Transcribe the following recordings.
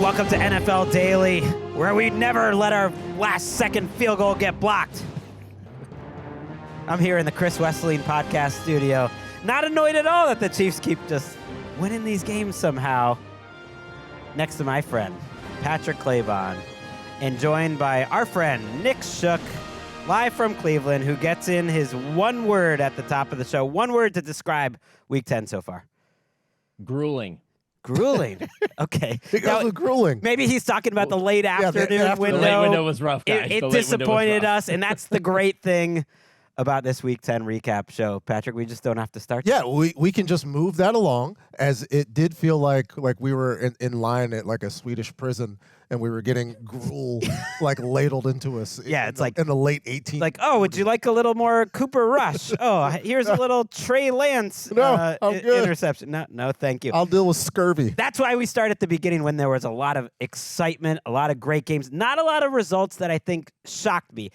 Welcome to NFL Daily, where we never let our last-second field goal get blocked. I'm here in the Chris Wesseling podcast studio, not annoyed at all that the Chiefs keep just winning these games somehow. Next to my friend, Patrick Claybon, and joined by our friend, Nick Shook, live from Cleveland, who gets in his one word at the top of the show. One word to describe Week 10 so far. Grueling. Grueling. Okay. It goes with grueling. Maybe he's talking about the late afternoon window. The late window was rough, guys. It disappointed us, and that's the great thing about this Week 10 recap show. Patrick, we just don't have to start. Yeah, we can just move that along, as it did feel like we were in line at like a Swedish prison, and we were getting gruel like ladled into us. Yeah, it's like in the late 18th. Like, oh, would you like a little more Cooper Rush? Oh, here's a little Trey Lance No, I'm good. interception. No, thank you. I'll deal with scurvy. That's why we start at the beginning, when there was a lot of excitement, a lot of great games, not a lot of results that I think shocked me.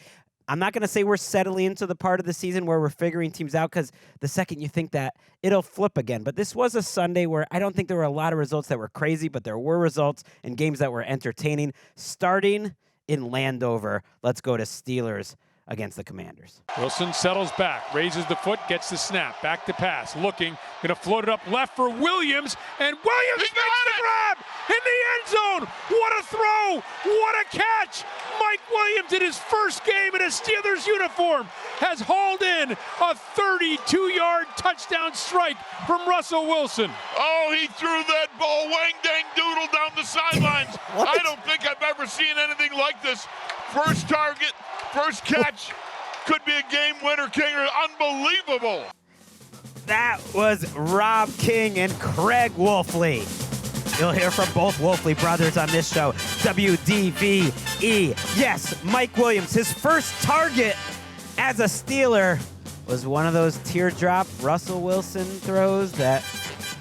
I'm not going to say we're settling into the part of the season where we're figuring teams out, because the second you think that, it'll flip again. But this was a Sunday where I don't think there were a lot of results that were crazy, but there were results and games that were entertaining. Starting in Landover, let's go to Steelers against the Commanders. Wilson settles back, raises the foot, gets the snap, back to pass, looking, going to float it up left for Williams, and Williams makes the grab in the end zone. What a throw! What a catch! Mike Williams, in his first game in a Steelers uniform, has hauled in a 32-yard touchdown strike from Russell Wilson. Oh, he threw that ball wang-dang-doodle down the sidelines. I don't think I've ever seen anything like this. First target, first catch, could be a game winner, Kinger. Unbelievable. That was Rob King and Craig Wolfley. You'll hear from both Wolfley brothers on this show. WDVE. Yes, Mike Williams, his first target as a Steeler was one of those teardrop Russell Wilson throws that,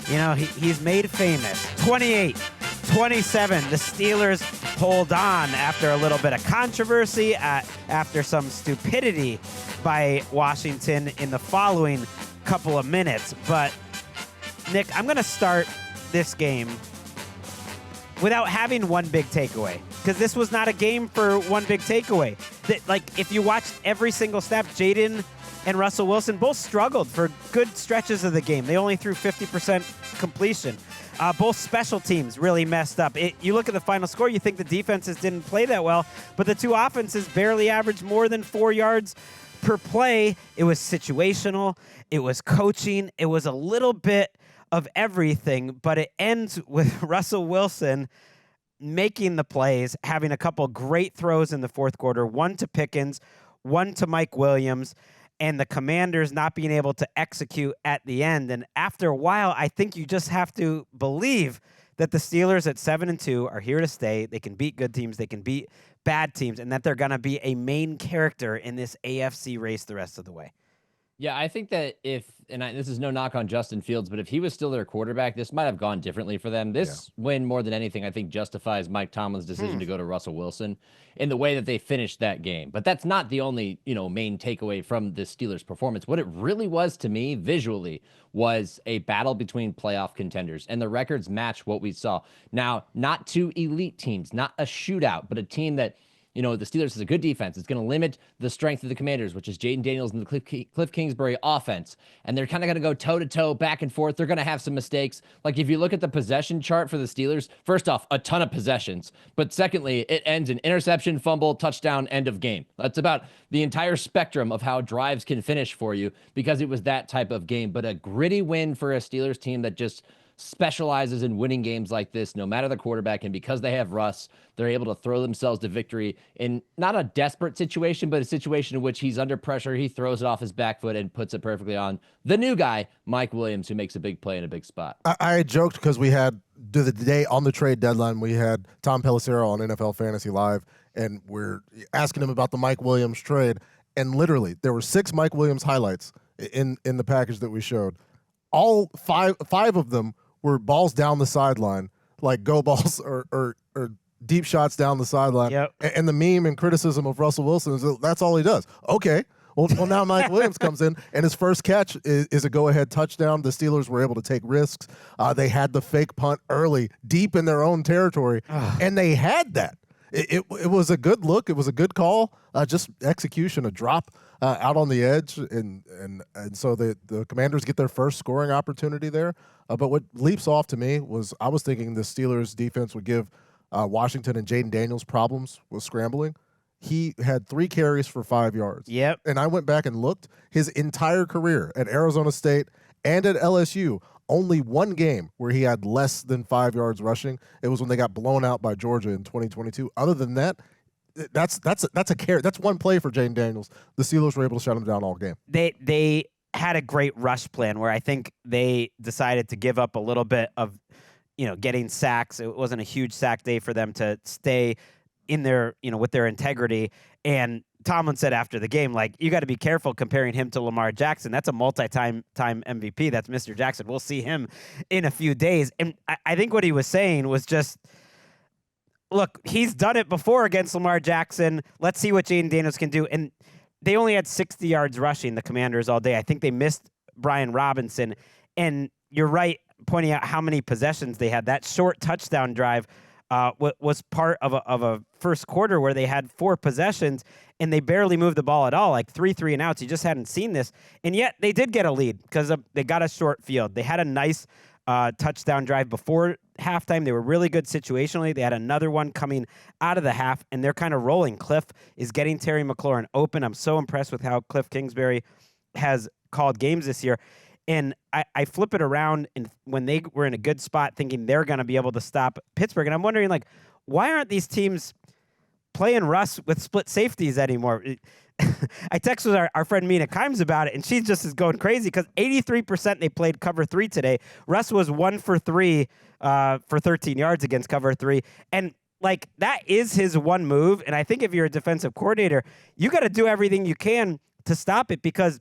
you know, he's made famous. 28-27, the Steelers hold on after a little bit of controversy, after some stupidity by Washington in the following couple of minutes. But, Nick, I'm going to start this game without having one big takeaway, because this was not a game for one big takeaway. Like, if you watched every single snap, Jaden and Russell Wilson both struggled for good stretches of the game. They only threw 50% completion. Both special teams really messed up. You look at the final score, you think the defenses didn't play that well, but the two offenses barely averaged more than 4 yards per play. It was situational. It was coaching. It was a little bit of everything, but it ends with Russell Wilson making the plays, having a couple great throws in the fourth quarter, one to Pickens, one to Mike Williams, and the Commanders not being able to execute at the end. And after a while, I think you just have to believe that the Steelers at 7-2 are here to stay. They can beat good teams. They can beat bad teams, and that they're going to be a main character in this AFC race the rest of the way. Yeah, I think that this is no knock on Justin Fields, but if he was still their quarterback, this might have gone differently for them. This win, more than anything, I think justifies Mike Tomlin's decision to go to Russell Wilson in the way that they finished that game. But that's not the only, main takeaway from the Steelers' performance. What it really was to me, visually, was a battle between playoff contenders, and the records match what we saw. Now, not two elite teams, not a shootout, but a team that, the Steelers is a good defense. It's going to limit the strength of the Commanders, which is Jaden Daniels and the Cliff Kingsbury offense. And they're kind of going to go toe-to-toe, back and forth. They're going to have some mistakes. Like, if you look at the possession chart for the Steelers, first off, a ton of possessions. But secondly, it ends in interception, fumble, touchdown, end of game. That's about the entire spectrum of how drives can finish for you, because it was that type of game. But a gritty win for a Steelers team that just specializes in winning games like this, no matter the quarterback. And because they have Russ, they're able to throw themselves to victory in not a desperate situation, but a situation in which he's under pressure. He throws it off his back foot and puts it perfectly on the new guy, Mike Williams, who makes a big play in a big spot. I joked because we had the day on the trade deadline, we had Tom Pelissero on NFL Fantasy Live, and we're asking him about the Mike Williams trade. And literally, there were 6 Mike Williams highlights in the package that we showed. All five of them were balls down the sideline, like go balls or deep shots down the sideline. Yep. And the meme and criticism of Russell Wilson is that's all he does. Okay, Well, now Mike Williams comes in, and his first catch is a go-ahead touchdown. The Steelers were able to take risks. They had the fake punt early, deep in their own territory, and they had that. It was a good look. It was a good call. Just execution, a drop out on the edge, and so the Commanders get their first scoring opportunity there. But what leaps off to me was I was thinking the Steelers defense would give Washington and Jaden Daniels problems with scrambling. He had 3 carries for 5 yards. Yep. And I went back and looked. His entire career at Arizona State and at LSU, only one game where he had less than 5 yards rushing. It was when they got blown out by Georgia in 2022. Other than that, that's a carry. That's one play for Jaden Daniels. The Steelers were able to shut him down all game. They had a great rush plan where I think they decided to give up a little bit of, getting sacks. It wasn't a huge sack day for them to stay in their, with their integrity. And Tomlin said after the game, like, you got to be careful comparing him to Lamar Jackson. That's a multi-time MVP. That's Mr. Jackson. We'll see him in a few days. And I think what he was saying was just, look, he's done it before against Lamar Jackson. Let's see what Jaden Daniels can do. And they only had 60 yards rushing, the Commanders, all day. I think they missed Brian Robinson. And you're right, pointing out how many possessions they had. That short touchdown drive was part of a first quarter where they had 4 possessions and they barely moved the ball at all, like 3 and outs. You just hadn't seen this. And yet they did get a lead because they got a short field. They had a nice touchdown drive before halftime. They were really good situationally. They had another one coming out of the half, and they're kind of rolling. Cliff is getting Terry McLaurin open. I'm so impressed with how Cliff Kingsbury has called games this year. And I flip it around, and when they were in a good spot thinking they're going to be able to stop Pittsburgh. And I'm wondering, like, why aren't these teams playing Russ with split safeties anymore? I texted our friend Mina Kimes about it, and she just is going crazy because 83% they played cover 3 today. Russ was 1 for 3 for 13 yards against cover 3. And, like, that is his one move. And I think if you're a defensive coordinator, you got to do everything you can to stop it because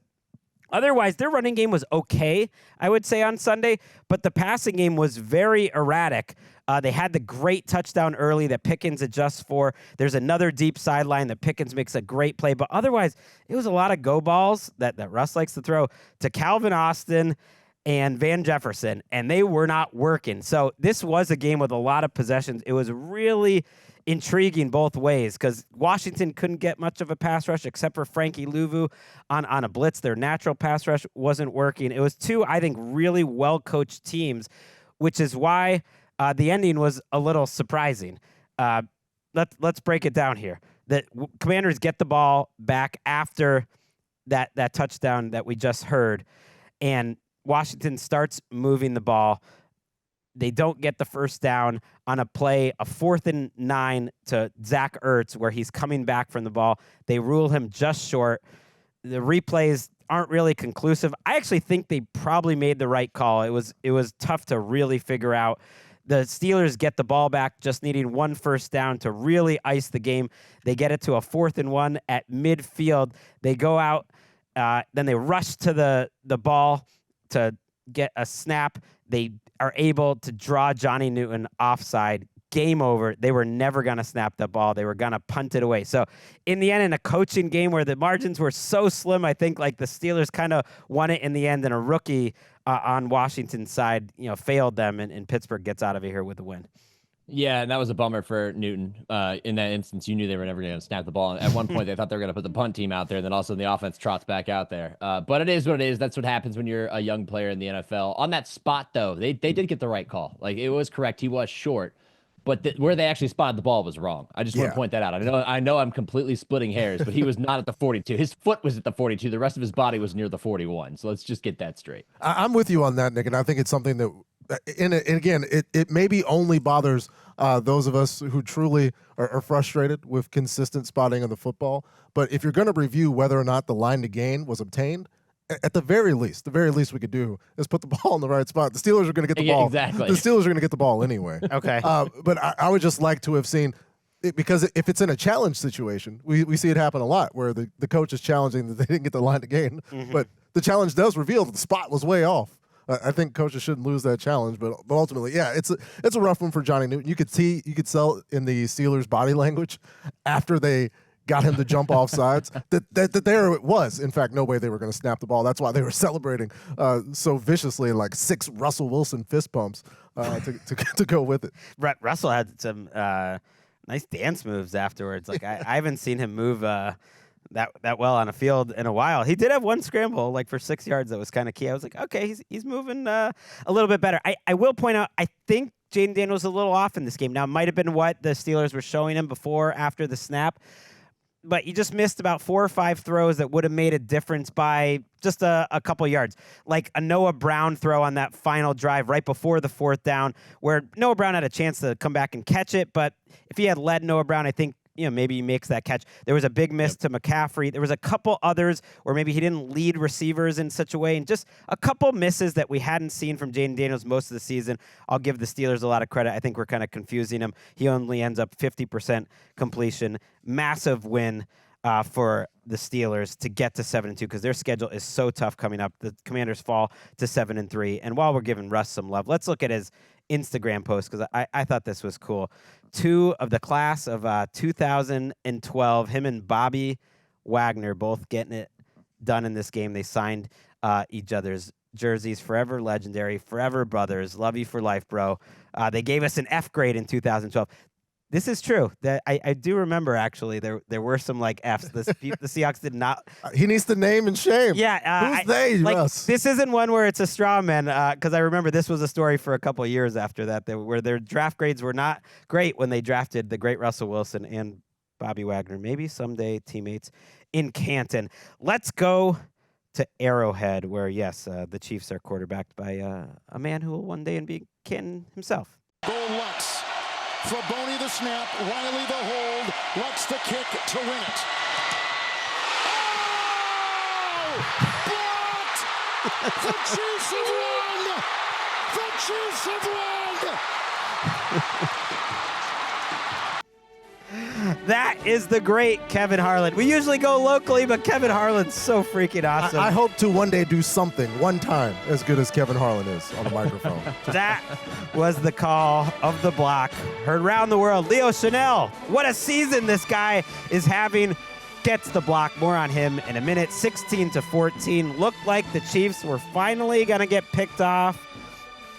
otherwise, their running game was okay, I would say, on Sunday, but the passing game was very erratic. They had the great touchdown early that Pickens adjusts for. There's another deep sideline that Pickens makes a great play, but otherwise, it was a lot of go balls that Russ likes to throw to Calvin Austin and Van Jefferson, and they were not working. So this was a game with a lot of possessions. It was really intriguing both ways because Washington couldn't get much of a pass rush except for Frankie Louvu on a blitz. Their natural pass rush wasn't working. It was 2, I think, really well-coached teams, which is why the ending was a little surprising. Let's break it down here. The Commanders get the ball back after that touchdown that we just heard, and Washington starts moving the ball. They don't get the first down on a play, a 4th and 9 to Zach Ertz, where he's coming back from the ball. They rule him just short. The replays aren't really conclusive. I actually think they probably made the right call. It was tough to really figure out. The Steelers get the ball back, just needing 1 first down to really ice the game. They get it to a 4th and 1 at midfield. They go out, then they rush to the ball to get a snap. They are able to draw Johnny Newton offside. Game over. They were never going to snap the ball. They were going to punt it away. So in the end, in a coaching game where the margins were so slim, I think like the Steelers kind of won it in the end, and a rookie on Washington's side, failed them, and Pittsburgh gets out of here with a win. Yeah, and that was a bummer for Newton. In that instance, you knew they were never going to snap the ball. At one point, they thought they were going to put the punt team out there, and then also the offense trots back out there. But it is what it is. That's what happens when you're a young player in the NFL. On that spot, though, they did get the right call. Like, it was correct. He was short. But where they actually spotted the ball was wrong. I just want to point that out. I know I'm completely splitting hairs, but he was not at the 42. His foot was at the 42. The rest of his body was near the 41. So let's just get that straight. I'm with you on that, Nick, and I think it's something that, and again, it maybe only bothers those of us who truly are frustrated with consistent spotting of the football. But if you're going to review whether or not the line to gain was obtained, at the very least we could do is put the ball in the right spot. The Steelers are going to get the ball. Exactly. The Steelers are going to get the ball anyway. Okay. But I would just like to have seen it, because if it's in a challenge situation, we see it happen a lot where the coach is challenging that they didn't get the line to gain, but the challenge does reveal that the spot was way off. I think coaches shouldn't lose that challenge, but ultimately, yeah, it's a rough one for Johnny Newton. You could tell in the Steelers' body language after they got him to jump off sides. That there it was. In fact, no way they were going to snap the ball. That's why they were celebrating so viciously, like 6 Russell Wilson fist pumps to go with it. Russell had some nice dance moves afterwards. Like I haven't seen him move that well on a field in a while. He did have one scramble like for 6 yards that was kind of key. I was like, okay, he's moving a little bit better. I will point out, I think Jaden Daniels was a little off in this game. Now, it might have been what the Steelers were showing him after the snap, but he just missed about 4 or 5 throws that would have made a difference by just a couple yards. Like a Noah Brown throw on that final drive right before the 4th down, where Noah Brown had a chance to come back and catch it, but if he had led Noah Brown, I think maybe he makes that catch. There was a big miss to McCaffrey. There was a couple others where maybe he didn't lead receivers in such a way, and just a couple misses that we hadn't seen from Jaden Daniels most of the season. I'll give the Steelers a lot of credit. I think we're kind of confusing him. He only ends up 50% completion. Massive win for the Steelers to get to 7-2 because their schedule is so tough coming up. The Commanders fall to 7-3. And while we're giving Russ some love, let's look at his Instagram post because I thought this was cool. 2 of the class of 2012, him and Bobby Wagner both getting it done in this game. They signed each other's jerseys. Forever legendary, forever brothers. Love you for life, bro. They gave us an F grade in 2012. This is true. That I do remember, actually, there were some, like, Fs. The Seahawks did not. He needs to name and shame. Yeah. Who's they, Russ? This isn't one where it's a straw man, because I remember this was a story for a couple of years after that, where their draft grades were not great when they drafted the great Russell Wilson and Bobby Wagner. Maybe someday teammates in Canton. Let's go to Arrowhead, where, yes, the Chiefs are quarterbacked by a man who will one day be Canton himself. Goal Lux. Fraboni the snap, Riley the hold, Lux the kick to win it. Oh! Blocked! The Chiefs have won! The Chiefs have won! That is the great Kevin Harlan. We usually go locally, but Kevin Harlan's so freaking awesome. I hope to one day do something, one time, as good as Kevin Harlan is on the microphone. That was the call of the block. Heard around the world. Leo Chanel, what a season this guy is having. Gets the block. More on him in a minute. 16-14. Looked like the Chiefs were finally going to get picked off.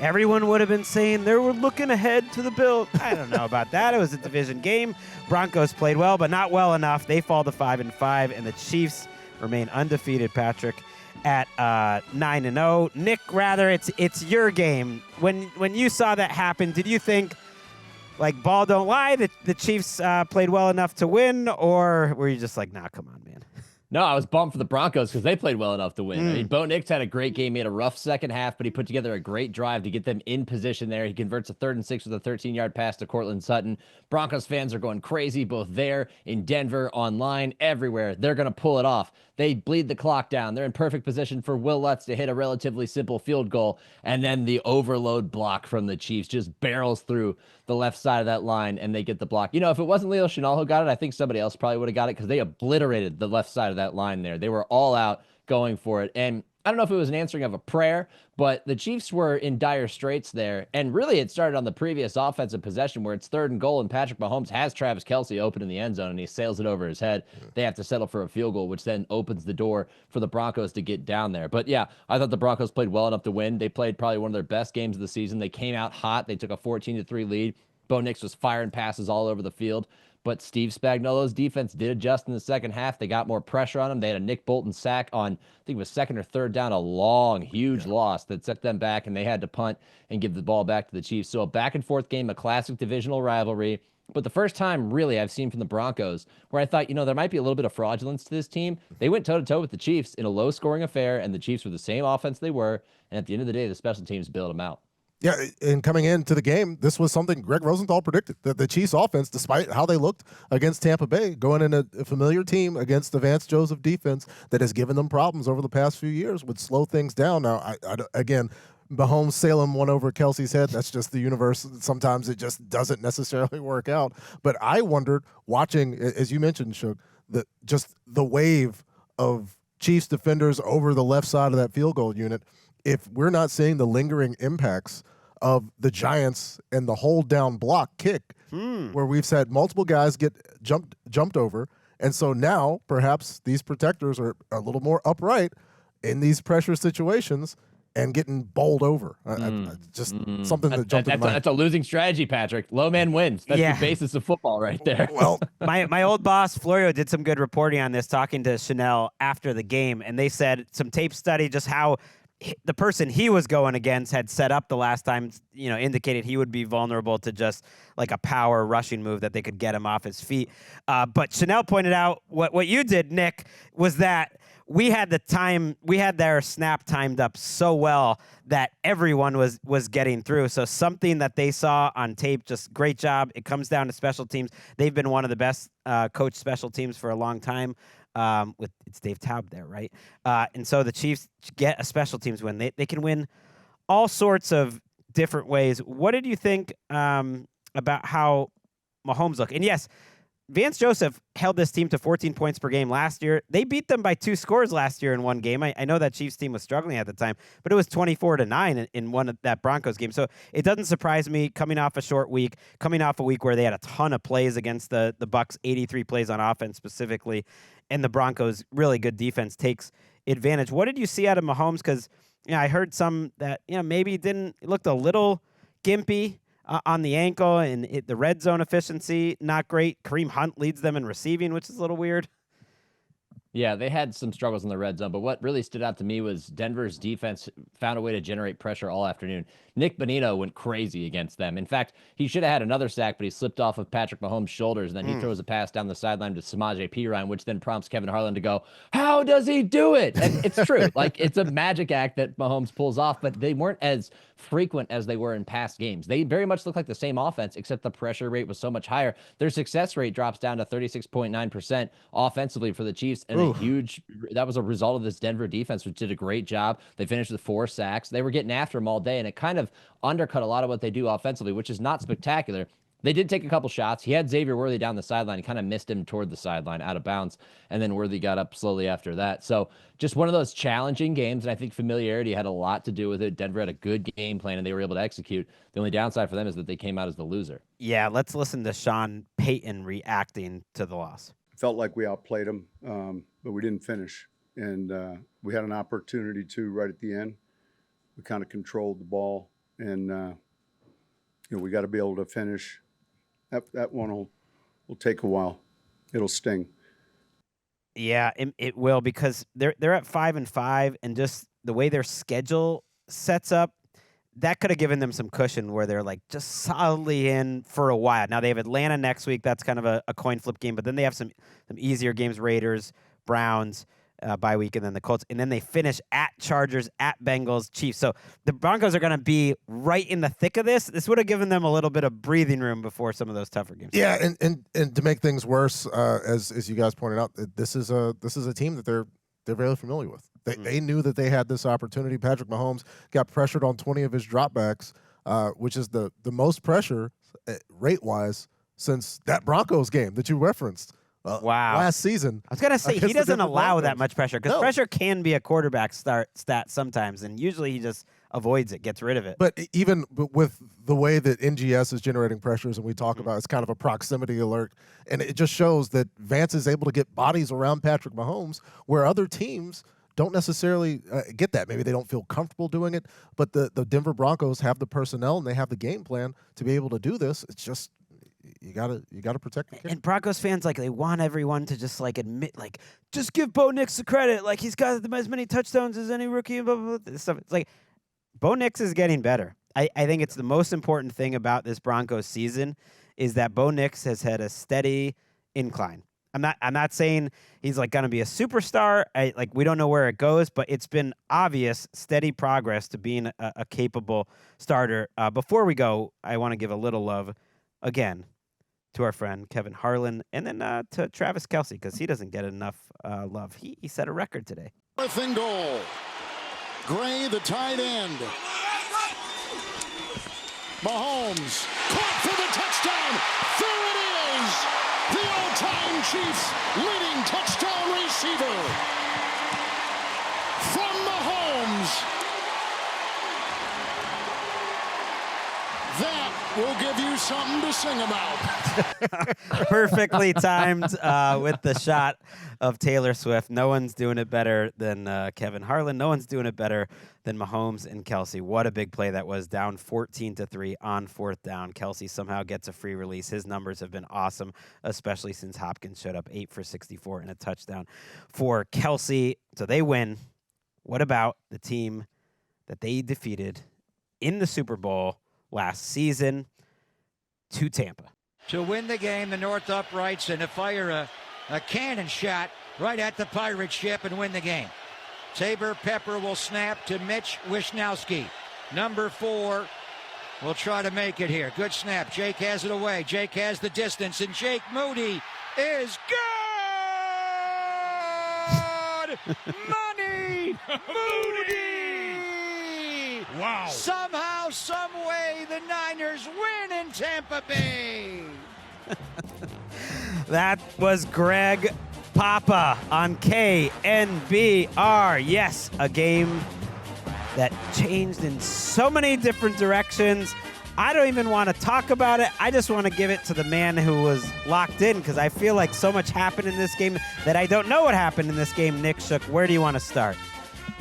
Everyone would have been saying they were looking ahead to the Bills. I don't know about that. It was a division game. Broncos played well, but not well enough. They fall to 5-5, and the Chiefs remain undefeated, Patrick, at 9-0. Nick, rather, it's your game. When you saw that happen, did you think, like, ball don't lie, that the Chiefs played well enough to win, or were you just like, nah, come on, man? No, I was bummed for the Broncos because they played well enough to win. I mean, Bo Nix had a great game. He had a rough second half, but he put together a great drive to get them in position there. He converts a 3rd and 6 with a 13-yard pass to Cortland Sutton. Broncos fans are going crazy, both there, in Denver, online, everywhere. They're going to pull it off. They bleed the clock down. They're in perfect position for Will Lutz to hit a relatively simple field goal, and then the overload block from the Chiefs just barrels through the left side of that line, and they get the block. You know, if it wasn't Leo Chenal who got it, I think somebody else probably would have got it because they obliterated the left side of that line there. They were all out going for it, and I don't know if it was an answering of a prayer, but the Chiefs were in dire straits there. And really, it started on the previous offensive possession where it's 3rd and goal, and Patrick Mahomes has Travis Kelce open in the end zone, and he sails it over his head. They have to settle for a field goal, which then opens the door for the Broncos to get down there. But yeah, I thought the Broncos played well enough to win. They played probably one of their best games of the season. They came out hot. They took a 14-3 lead. Bo Nix was firing passes all over the field. But Steve Spagnuolo's defense did adjust in the second half. They got more pressure on him. They had a Nick Bolton sack on, I think it was 2nd or 3rd down, a long, huge loss that set them back, and they had to punt and give the ball back to the Chiefs. So a back-and-forth game, a classic divisional rivalry. But the first time, really, I've seen from the Broncos where I thought, there might be a little bit of fraudulence to this team. They went toe-to-toe with the Chiefs in a low-scoring affair, and the Chiefs were the same offense they were. And at the end of the day, the special teams bailed them out. Yeah, and coming into the game, this was something Gregg Rosenthal predicted, that the Chiefs offense, despite how they looked against Tampa Bay, going in a familiar team against the Vance Joseph defense that has given them problems over the past few years, would slow things down. Now, again, Mahomes Salem one over Kelsey's head. That's just the universe. Sometimes it just doesn't necessarily work out. But I wondered, watching, as you mentioned, Shook, just the wave of Chiefs defenders over the left side of that field goal unit, if we're not seeing the lingering impacts of the Giants and the hold down block kick, where we've had multiple guys get jumped over, And so now perhaps these protectors are a little more upright in these pressure situations and getting bowled over. Just something that jumped into mind. That's a losing strategy, Patrick. Low man wins. That's the basis of football right there. Well, my old boss, Florio, did some good reporting on this, talking to Chanel after the game, and they said some tape study just how the person he was going against had set up the last time, indicated he would be vulnerable to just like a power rushing move that they could get him off his feet. But Chanel pointed out what you did, Nick, was that we had their snap timed up so well that everyone was getting through. So something that they saw on tape, just great job. It comes down to special teams. They've been one of the best coached special teams for a long time. It's Dave Taub there, right? And so the Chiefs get a special teams win. They can win all sorts of different ways. What did you think about how Mahomes looked? And yes, Vance Joseph held this team to 14 points per game last year. They beat them by 2 scores last year in one game. I know that Chiefs team was struggling at the time, but it was 24-9 in one of that Broncos game. So it doesn't surprise me coming off a short week, coming off a week where they had a ton of plays against the Bucs, 83 plays on offense specifically, and the Broncos' really good defense takes advantage. What did you see out of Mahomes? Because I heard some that maybe it looked a little gimpy on the ankle, and the red zone efficiency, not great. Kareem Hunt leads them in receiving, which is a little weird. Yeah, they had some struggles in the red zone, but what really stood out to me was Denver's defense found a way to generate pressure all afternoon. Nick Bonino went crazy against them. In fact, he should have had another sack, but he slipped off of Patrick Mahomes' shoulders, and then he throws a pass down the sideline to Samaje Perine, which then prompts Kevin Harlan to go, how does he do it? And it's true. It's a magic act that Mahomes pulls off, but they weren't as frequent as they were in past games. They very much look like the same offense, except the pressure rate was so much higher. Their success rate drops down to 36.9% offensively for the Chiefs, and that was a result of this Denver defense, which did a great job. They finished with 4 sacks. They were getting after him all day, and it kind of undercut a lot of what they do offensively, which is not spectacular. They did take a couple shots. He had Xavier Worthy down the sideline. He kind of missed him toward the sideline out of bounds, and then Worthy got up slowly after that. So just one of those challenging games, and I think familiarity had a lot to do with it. Denver had a good game plan, and they were able to execute. The only downside for them is that they came out as the loser. Yeah, let's listen to Sean Payton reacting to the loss. Felt like we outplayed them, but we didn't finish. And we had an opportunity to right at the end. We kind of controlled the ball, and we got to be able to finish. That one will take a while. It'll sting. Yeah, it will, because they're at 5-5, and just the way their schedule sets up, that could have given them some cushion where they're like just solidly in for a while. Now they have Atlanta next week. That's kind of a coin flip game, but then they have some easier games: Raiders, Browns, bye week, and then the Colts, and then they finish at Chargers, at Bengals, Chiefs. So the Broncos are going to be right in the thick of this. This would have given them a little bit of breathing room before some of those tougher games. Yeah, and to make things worse, as you guys pointed out, this is a team that they're very familiar with. They knew that they had this opportunity. Patrick Mahomes got pressured on 20 of his dropbacks, which is the most pressure rate-wise since that Broncos game that you referenced. Wow. Last season. I was going to say, he doesn't allow that much pressure, because pressure can be a quarterback stat sometimes, and usually he just avoids it, gets rid of it. But even with the way that NGS is generating pressures, and we talk about, it's kind of a proximity alert, and it just shows that Vance is able to get bodies around Patrick Mahomes where other teams don't necessarily get that. Maybe they don't feel comfortable doing it, but the Denver Broncos have the personnel and they have the game plan to be able to do this. It's just, you gotta protect the kid. And Broncos fans, they want everyone to just admit, just give Bo Nix the credit. He's got as many touchdowns as any rookie. Blah, blah, blah, stuff. It's like Bo Nix is getting better. I think it's the most important thing about this Broncos season is that Bo Nix has had a steady incline. I'm not saying he's going to be a superstar. We don't know where it goes, but it's been obvious, steady progress to being a capable starter. Before we go, I want to give a little love again to our friend Kevin Harlan, and then to Travis Kelce, because he doesn't get enough love. He set a record today. 4th and goal. Gray, the tight end. Mahomes caught for the touchdown. There it is. The all-time Chiefs leading touchdown receiver from Mahomes. That we'll give you something to sing about. Perfectly timed with the shot of Taylor Swift. No one's doing it better than Kevin Harlan. No one's doing it better than Mahomes and Kelsey. What a big play that was, down 14-3 on 4th down. Kelsey somehow gets a free release. His numbers have been awesome, especially since Hopkins showed up 8 for 64 and a touchdown for Kelsey. So they win. What about the team that they defeated in the Super Bowl last season, to Tampa? To win the game, the North Uprights, and to fire a cannon shot right at the pirate ship and win the game. Tabor Pepper will snap to Mitch Wisnowski. Number 4 will try to make it here. Good snap. Jake has it away. Jake has the distance, and Jake Moody is good! Money! Moody! Wow. Somehow, some way, the Niners win in Tampa Bay. That was Greg Papa on KNBR. Yes, a game that changed in so many different directions. I don't even want to talk about it. I just want to give it to the man who was locked in, because I feel like so much happened in this game that I don't know what happened in this game. Nick Shook, where do you want to start?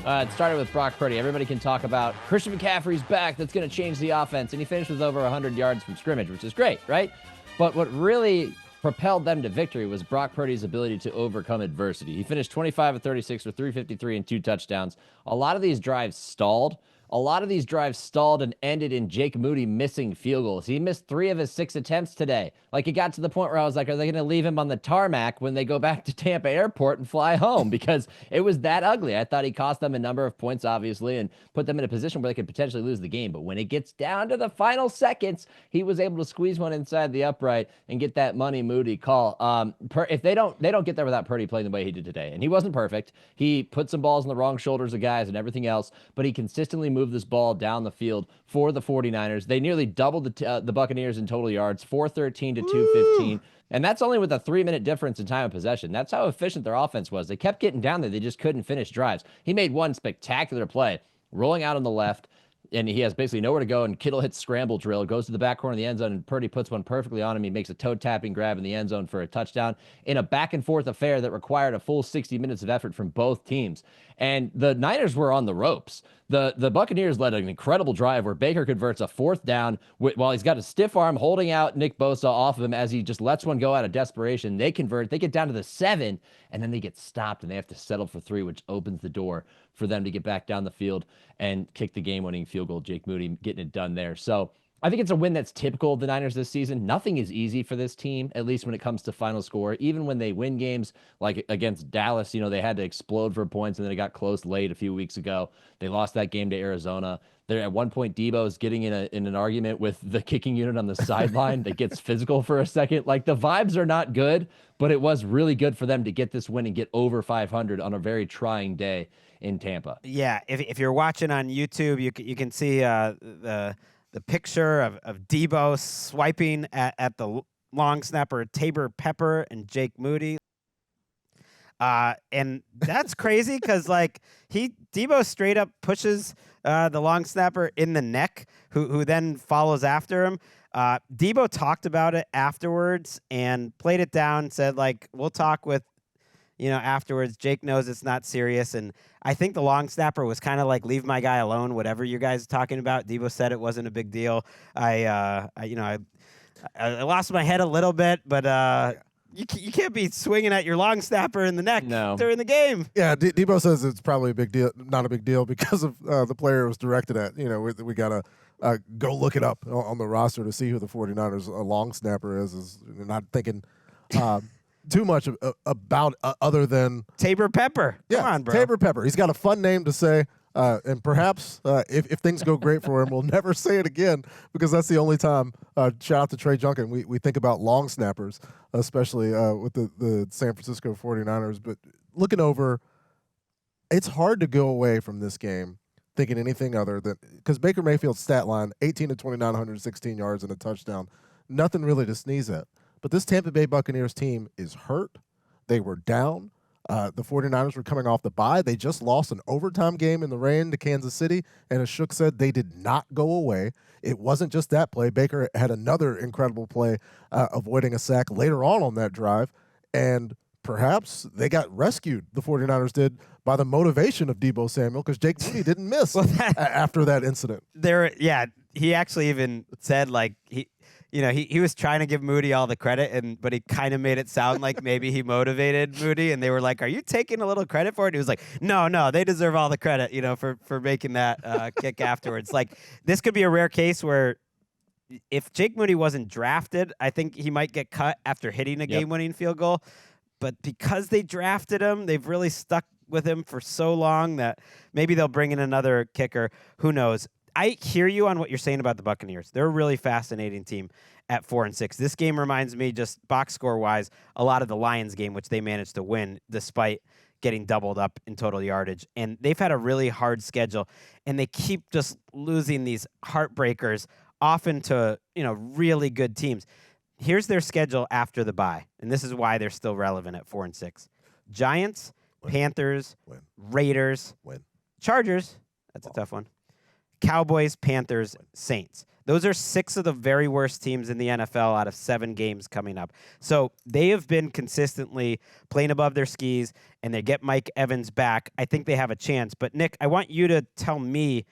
It started with Brock Purdy. Everybody can talk about Christian McCaffrey's back. That's going to change the offense. And he finished with over 100 yards from scrimmage, which is great, right? But what really propelled them to victory was Brock Purdy's ability to overcome adversity. He finished 25 of 36 for 353 and 2 touchdowns. A lot of these drives stalled. And ended in Jake Moody missing field goals. He missed 3 of his 6 attempts today. Like, it got to the point where I was like, are they going to leave him on the tarmac when they go back to Tampa Airport and fly home? Because it was that ugly. I thought he cost them a number of points, obviously, and put them in a position where they could potentially lose the game. But when it gets down to the final seconds, he was able to squeeze one inside the upright and get that Money Moody call. If they don't get there without Purdy playing the way he did today. And he wasn't perfect. He put some balls in the wrong shoulders of guys and everything else, but he consistently moved this ball down the field for the 49ers. They nearly doubled the Buccaneers in total yards, 413 to 215. And that's only with a 3-minute difference in time of possession. That's how efficient their offense was. They kept getting down there. They just couldn't finish drives. He made one spectacular play, rolling out on the left, and he has basically nowhere to go, and Kittle hits scramble drill, goes to the back corner of the end zone, and Purdy puts one perfectly on him. He makes a toe-tapping grab in the end zone for a touchdown in a back-and-forth affair that required a full 60 minutes of effort from both teams. And the Niners were on the ropes. The Buccaneers led an incredible drive where Baker converts a 4th down while he's got a stiff arm holding out Nick Bosa off of him as he just lets one go out of desperation. They convert. They get down to the 7, and then they get stopped, and they have to settle for 3, which opens the door for them to get back down the field and kick the game-winning field goal. Jake Moody getting it done there. So I think it's a win that's typical of the Niners this season. Nothing is easy for this team, at least when it comes to final score. Even when they win games, like against Dallas, they had to explode for points, and then it got close late a few weeks ago. They lost that game to Arizona. There at one point, Debo is getting in an argument with the kicking unit on the sideline that gets physical for a second. Like, the vibes are not good, but it was really good for them to get this win and get over 500 on a very trying day in Tampa. Yeah, if you're watching on YouTube, you can see the picture of Debo swiping at the long snapper Tabor Pepper and Jake Moody. And that's crazy because Debo straight up pushes the long snapper in the neck, who then follows after him. Debo talked about it afterwards and played it down, said we'll talk with afterwards. Jake knows it's not serious, and I think the long snapper was kind of leave my guy alone, whatever you guys are talking about. Debo said it wasn't a big deal. I lost my head a little bit, but you can't be swinging at your long snapper in the neck during the game. Yeah, Debo says it's probably a big deal, not a big deal because of the player it was directed at. We got to go look it up on the roster to see who the 49ers long snapper is not thinking too much about other than Tabor Pepper. Come on, bro. Tabor Pepper. He's got a fun name to say, and perhaps if things go great for him, we'll never say it again because that's the only time. Shout out to Trey Junkin. We think about long snappers, especially with the San Francisco 49ers. But looking over, it's hard to go away from this game thinking anything other than because Baker Mayfield's stat line, 18 to 29, 116 yards and a touchdown. Nothing really to sneeze at. But this Tampa Bay Buccaneers team is hurt. They were down. The 49ers were coming off the bye. They just lost an overtime game in the rain to Kansas City, and as Shook said, they did not go away. It wasn't just that play. Baker had another incredible play, avoiding a sack later on that drive, and perhaps they got rescued, the 49ers did, by the motivation of Deebo Samuel, because Jake Moody didn't miss after that incident. He actually even said, like, he was trying to give Moody all the credit, but he kind of made it sound like maybe he motivated Moody, and they were like, "Are you taking a little credit for it?" He was like, "No, they deserve all the credit, for making that kick afterwards." Like, this could be a rare case where if Jake Moody wasn't drafted, I think he might get cut after hitting a game-winning field goal. But because they drafted him, they've really stuck with him for so long that maybe they'll bring in another kicker. Who knows? I hear you on what you're saying about the Buccaneers. They're a really fascinating team at 4-6. This game reminds me, just box score wise, a lot of the Lions game, which they managed to win despite getting doubled up in total yardage. And they've had a really hard schedule, and they keep just losing these heartbreakers, often to really good teams. Here's their schedule after the bye, and this is why they're still relevant at 4-6. Giants, Panthers, Raiders, Chargers. That's a tough one. Cowboys, Panthers, Saints. Those are 6 of the very worst teams in the NFL out of 7 games coming up. So they have been consistently playing above their skis, and they get Mike Evans back. I think they have a chance. But, Nick, I want you to tell me.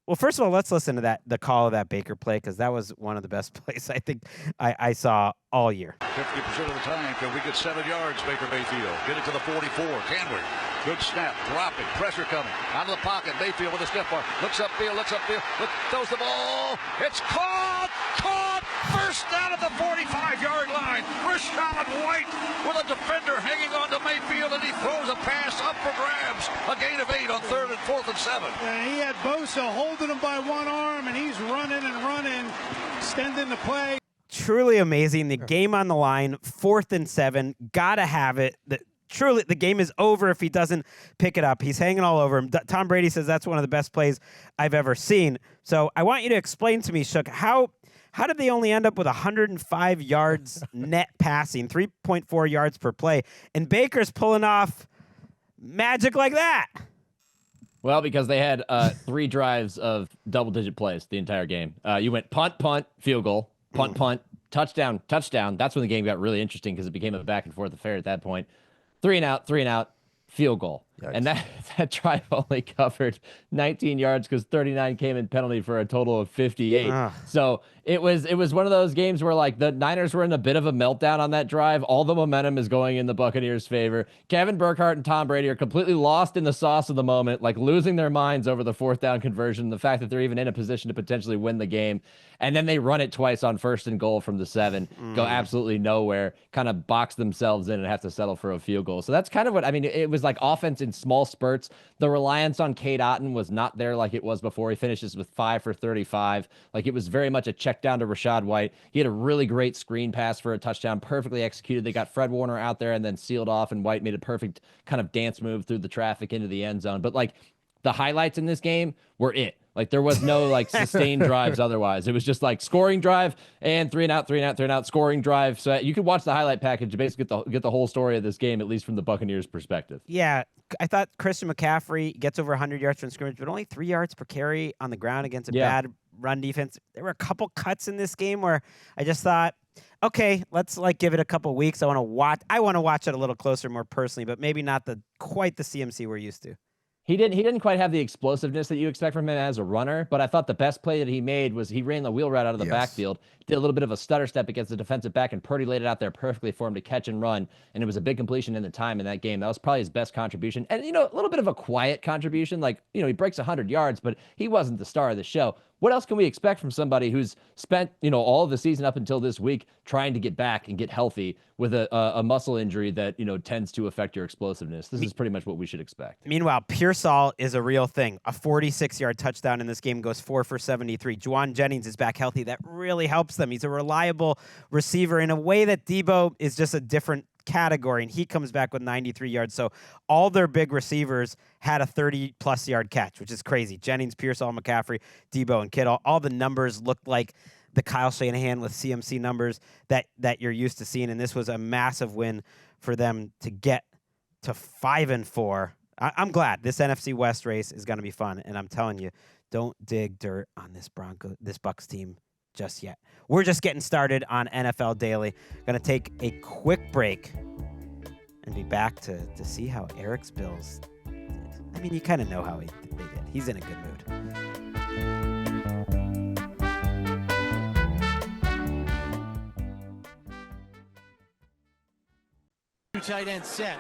Well, first of all, let's listen to the call of that Baker play, because that was one of the best plays I think I saw all year. 50% of the time, can we get 7 yards, Baker Mayfield? Get it to the 44. Can we? Good snap, dropping, pressure coming. Out of the pocket, Mayfield with a stiff arm. Looks upfield, throws the ball. It's caught! First down at the 45-yard line. Rashawn White with a defender hanging on to Mayfield, and he throws a pass up for grabs. A gain of 8 on 3rd and 4th and 7. And he had Bosa holding him by one arm, and he's running, extending the play. Truly amazing. The game on the line, 4th and 7. Gotta have it. Truly, the game is over if he doesn't pick it up. He's hanging all over him. Tom Brady says that's one of the best plays I've ever seen. So I want you to explain to me, Shook, how did they only end up with 105 yards net passing, 3.4 yards per play, and Baker's pulling off magic like that? Well, because they had 3 drives of double-digit plays the entire game. You went punt, field goal, punt, touchdown. That's when the game got really interesting, because it became a back-and-forth affair at that point. 3 and out, field goal. Yikes. And that drive only covered 19 yards because 39 came in penalty for a total of 58. So it was one of those games where, like, the Niners were in a bit of a meltdown on that drive. All the momentum is going in the Buccaneers' favor. Kevin Burkhardt and Tom Brady are completely lost in the sauce of the moment, like losing their minds over the 4th down conversion, the fact that they're even in a position to potentially win the game. And then they run it twice on 1st and goal from the 7, go absolutely nowhere, kind of box themselves in and have to settle for a field goal. So that's kind of what, I mean, it was like offense in small spurts. The reliance on Cade Otton was not there like it was before. He finishes with 5 for 35. Like, it was very much a check down to Rashad White. He had a really great screen pass for a touchdown, perfectly executed. They got Fred Warner out there and then sealed off, and White made a perfect kind of dance move through the traffic into the end zone. But, like, the highlights in this game were it. Like, there was no, like, sustained drives otherwise. It was just, like, scoring drive and 3 and out, scoring drive. So you could watch the highlight package to basically get the whole story of this game, at least from the Buccaneers' perspective. Yeah, I thought Christian McCaffrey gets over 100 yards from scrimmage, but only 3 yards per carry on the ground against a bad run defense. There were a couple cuts in this game where I just thought, okay, let's, like, give it a couple weeks. I want to watch it a little closer, more personally, but maybe not quite the CMC we're used to. He didn't quite have the explosiveness that you expect from him as a runner, but I thought the best play that he made was he ran the wheel route out of the backfield, did a little bit of a stutter step against the defensive back, and Purdy laid it out there perfectly for him to catch and run, and it was a big completion in the time in that game. That was probably his best contribution, and, a little bit of a quiet contribution. Like, he breaks 100 yards, but he wasn't the star of the show. What else can we expect from somebody who's spent, all of the season up until this week trying to get back and get healthy with a muscle injury that, tends to affect your explosiveness? This is pretty much what we should expect. Meanwhile, Pearsall is a real thing. A 46-yard touchdown in this game, goes 4 for 73. Juwan Jennings is back healthy. That really helps them. He's a reliable receiver in a way that Deebo is just a different category, and he comes back with 93 yards. So all their big receivers had a 30-plus yard catch, which is crazy. Jennings, Pearsall, McCaffrey, Deebo, and Kittle. All the numbers looked like the Kyle Shanahan with CMC numbers that you're used to seeing, and this was a massive win for them to get to 5-4. I'm glad this NFC West race is going to be fun, and I'm telling you, don't dig dirt on this Bucs team just yet. We're just getting started on NFL Daily. Going to take a quick break and be back to see how Eric's Bills did. I mean, you kind of know how they did. He's in a good mood. Two tight end set.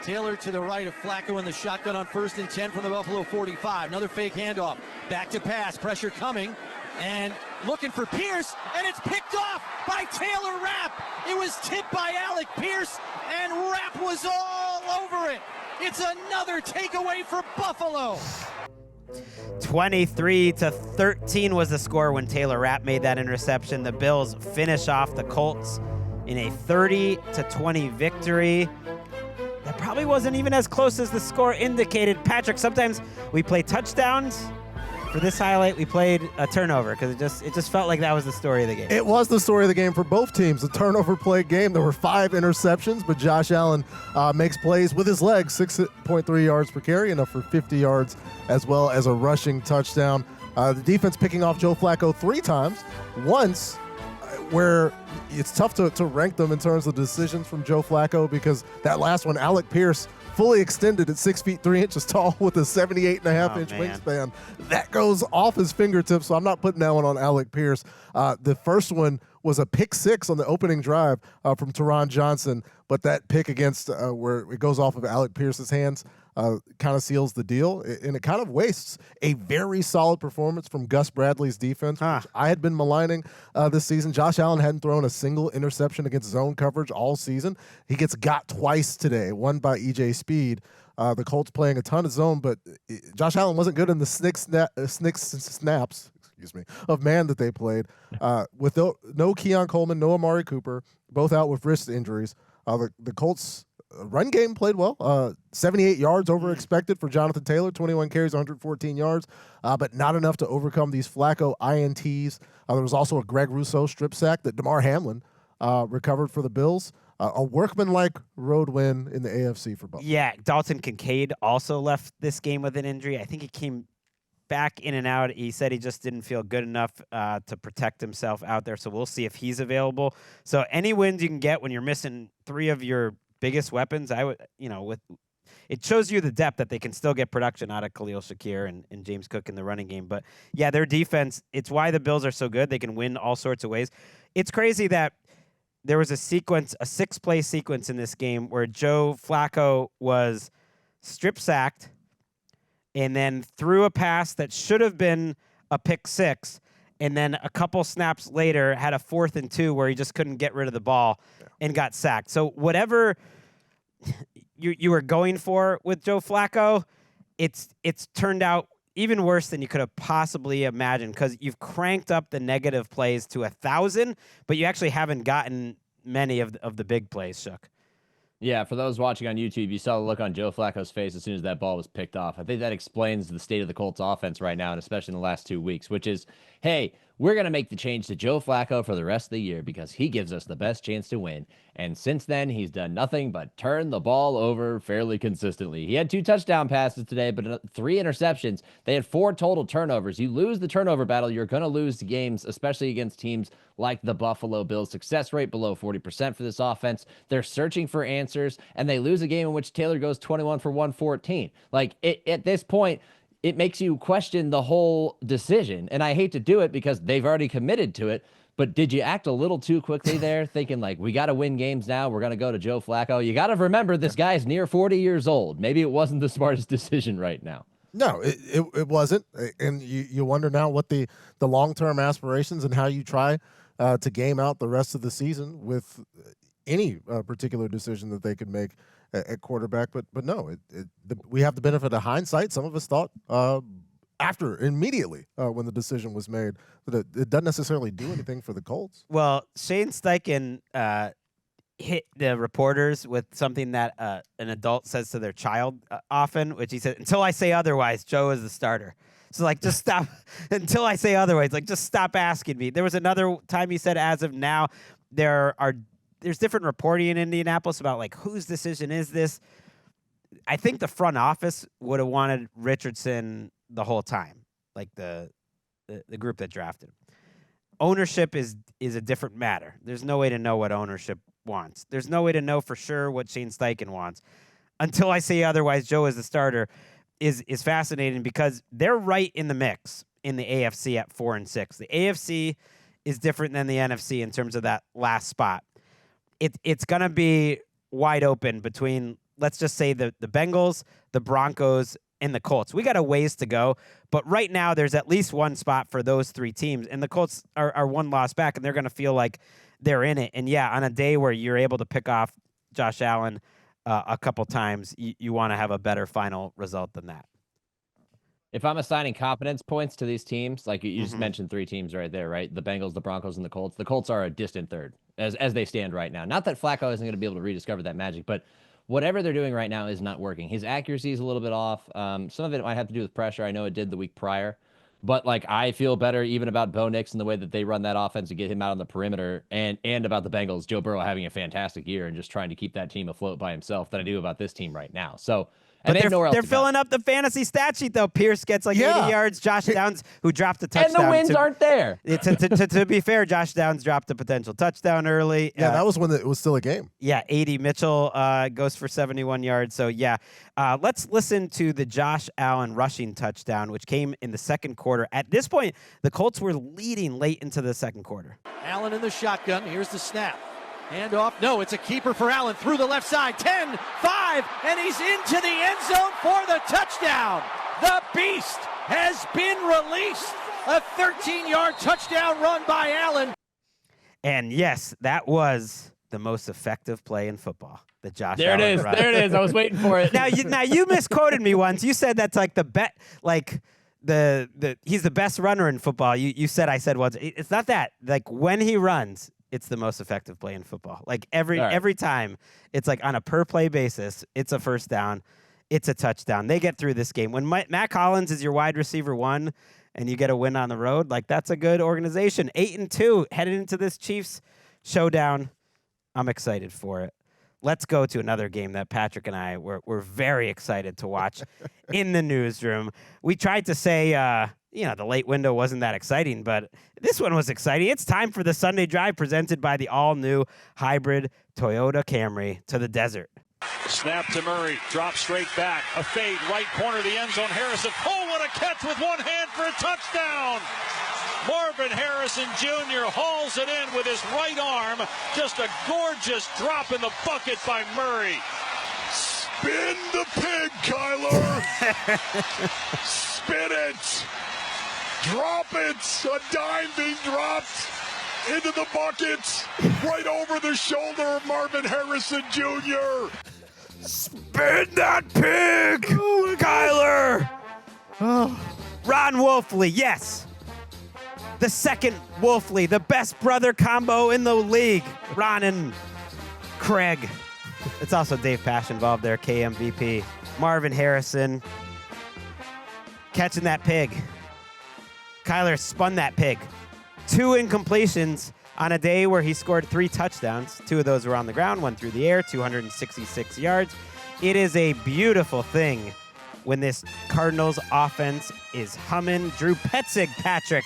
Taylor to the right of Flacco in the shotgun on 1st and 10 from the Buffalo 45. Another fake handoff. Back to pass. Pressure coming. And looking for Pierce. And it's picked off by Taylor Rapp. It was tipped by Alec Pierce. And Rapp was all over it. It's another takeaway for Buffalo. 23-13 was the score when Taylor Rapp made that interception. The Bills finish off the Colts in a 30-20 victory. That probably wasn't even as close as the score indicated. Patrick, sometimes we play touchdowns. For this highlight, we played a turnover because it just felt like that was the story of the game. It was the story of the game for both teams. The turnover play game. There were 5 interceptions, but Josh Allen makes plays with his legs, 6.3 yards per carry, enough for 50 yards, as well as a rushing touchdown. The defense picking off Joe Flacco 3 times. Once, where it's tough to rank them in terms of decisions from Joe Flacco, because that last one, Alec Pierce, fully extended at 6 feet 3 inches tall with a 78.5-inch wingspan. That goes off his fingertips, so I'm not putting that one on Alec Pierce. The first one was a pick 6 on the opening drive from Teron Johnson, but that pick against where it goes off of Alec Pierce's hands kind of seals the deal, and it kind of wastes a very solid performance from Gus Bradley's defense, which I had been maligning this season. Josh Allen hadn't thrown a single interception against zone coverage all season. He gets got twice today, one by E.J. Speed. The Colts playing a ton of zone, but Josh Allen wasn't good in the snaps of man that they played. With no Keon Coleman, no Amari Cooper, both out with wrist injuries. The Colts run game played well. 78 yards over expected for Jonathan Taylor, 21 carries, 114 yards, but not enough to overcome these Flacco INTs. There was also a Greg Rousseau strip sack that DeMar Hamlin recovered for the Bills. A workmanlike road win in the AFC for Buffalo. Yeah, Dalton Kincaid also left this game with an injury. I think he came back in and out. He said he just didn't feel good enough to protect himself out there, so we'll see if he's available. So any wins you can get when you're missing 3 of your biggest weapons, it shows you the depth that they can still get production out of Khalil Shakir and James Cook in the running game. But yeah, their defense, it's why the Bills are so good. They can win all sorts of ways. It's crazy that there was a 6-play sequence in this game where Joe Flacco was strip sacked and then threw a pass that should have been a pick 6, and then a couple snaps later had a 4th and 2 where he just couldn't get rid of the ball and got sacked. So whatever you were going for with Joe Flacco, it's turned out even worse than you could have possibly imagined, because you've cranked up the negative plays to 1,000, but you actually haven't gotten many of the big plays, Shook. Yeah, for those watching on YouTube, you saw the look on Joe Flacco's face as soon as that ball was picked off. I think that explains the state of the Colts offense right now, and especially in the last 2 weeks, which is, hey, we're going to make the change to Joe Flacco for the rest of the year because he gives us the best chance to win. And since then, he's done nothing but turn the ball over fairly consistently. He had 2 touchdown passes today, but 3 interceptions. They had 4 total turnovers. You lose the turnover battle, you're going to lose the games, especially against teams like the Buffalo Bills. Success rate below 40% for this offense. They're searching for answers, and they lose a game in which Taylor goes 21 for 114. At this point, it makes you question the whole decision. And I hate to do it because they've already committed to it, but did you act a little too quickly there, thinking we got to win games now, we're going to go to Joe Flacco? You got to remember, this guy's near 40 years old. Maybe it wasn't the smartest decision right now. No, it wasn't. And you wonder now what the long-term aspirations and how you try to game out the rest of the season with any particular decision that they could make at quarterback. But no, we have the benefit of hindsight. Some of us thought immediately when the decision was made that it doesn't necessarily do anything for the Colts. Well, Shane Steichen hit the reporters with something that an adult says to their child often, which he said, "Until I say otherwise, Joe is the starter." So just stop until I say otherwise. Just stop asking me. There was another time he said, as of now, there's different reporting in Indianapolis about whose decision is this. I think the front office would have wanted Richardson the whole time, like the group that drafted him. Ownership is a different matter. There's no way to know what ownership wants. There's no way to know for sure what Shane Steichen wants. Until I say otherwise, Joe as the starter is fascinating because they're right in the mix in the AFC at 4-6. The AFC is different than the NFC in terms of that last spot. It's going to be wide open between, let's just say, the Bengals, the Broncos, and the Colts. We got a ways to go, but right now there's at least one spot for those three teams, and the Colts are one loss back, and they're going to feel like they're in it. And, yeah, on a day where you're able to pick off Josh Allen a couple times, you want to have a better final result than that. If I'm assigning confidence points to these teams, like you just mentioned 3 teams right there, right? The Bengals, the Broncos, and the Colts. The Colts are a distant third as they stand right now. Not that Flacco isn't going to be able to rediscover that magic, but whatever they're doing right now is not working. His accuracy is a little bit off. Some of it might have to do with pressure. I know it did the week prior. But, like, I feel better even about Bo Nix and the way that they run that offense to get him out on the perimeter and about the Bengals, Joe Burrow having a fantastic year and just trying to keep that team afloat by himself than I do about this team right now. So, and but they're filling up the fantasy stat sheet, though. Pierce gets 80 yards. Josh Downs, who dropped a touchdown. And the wins aren't there. To be fair, Josh Downs dropped a potential touchdown early. Yeah, that was when it was still a game. Yeah, 80. Mitchell goes for 71 yards. So, yeah, let's listen to the Josh Allen rushing touchdown, which came in the second quarter. At this point, the Colts were leading late into the second quarter. Allen in the shotgun. Here's the snap. Hand off. No, it's a keeper for Allen through the left side. 10, 5, and he's into the end zone for the touchdown. The beast has been released. A 13-yard touchdown run by Allen. And yes, that was the most effective play in football. The Josh Allen run. There it is. I was waiting for it. Now you misquoted me once. You said that's like he's the best runner in football. You said I said once. It's not that. Like when he runs, it's the most effective play in football. Like every time, it's like on a per play basis, it's a first down, it's a touchdown. They get through this game. When Matt Collins is your wide receiver 1 and you get a win on the road, like that's a good organization. 8-2 headed into this Chiefs showdown. I'm excited for it. Let's go to another game that Patrick and I were very excited to watch in the newsroom. We tried to say, the late window wasn't that exciting, but this one was exciting. It's time for the Sunday Drive presented by the all-new hybrid Toyota Camry to the desert. Snap to Murray, drop straight back, a fade, right corner of the end zone. Harrison, what a catch with one hand for a touchdown! Marvin Harrison Jr. hauls it in with his right arm. Just a gorgeous drop in the bucket by Murray. Spin the pig, Kyler. Spin it. Drop it. A dime being dropped into the bucket. Right over the shoulder of Marvin Harrison Jr. Spin that pig, Kyler. Ron Wolfley, yes. The second Wolfley, the best brother combo in the league. Ron and Craig. It's also Dave Pash involved there, KMVP. Marvin Harrison catching that pig. Kyler spun that pig. 2 incompletions on a day where he scored 3 touchdowns. 2 of those were on the ground, 1 through the air, 266 yards. It is a beautiful thing when this Cardinals offense is humming. Drew Petzig, Patrick.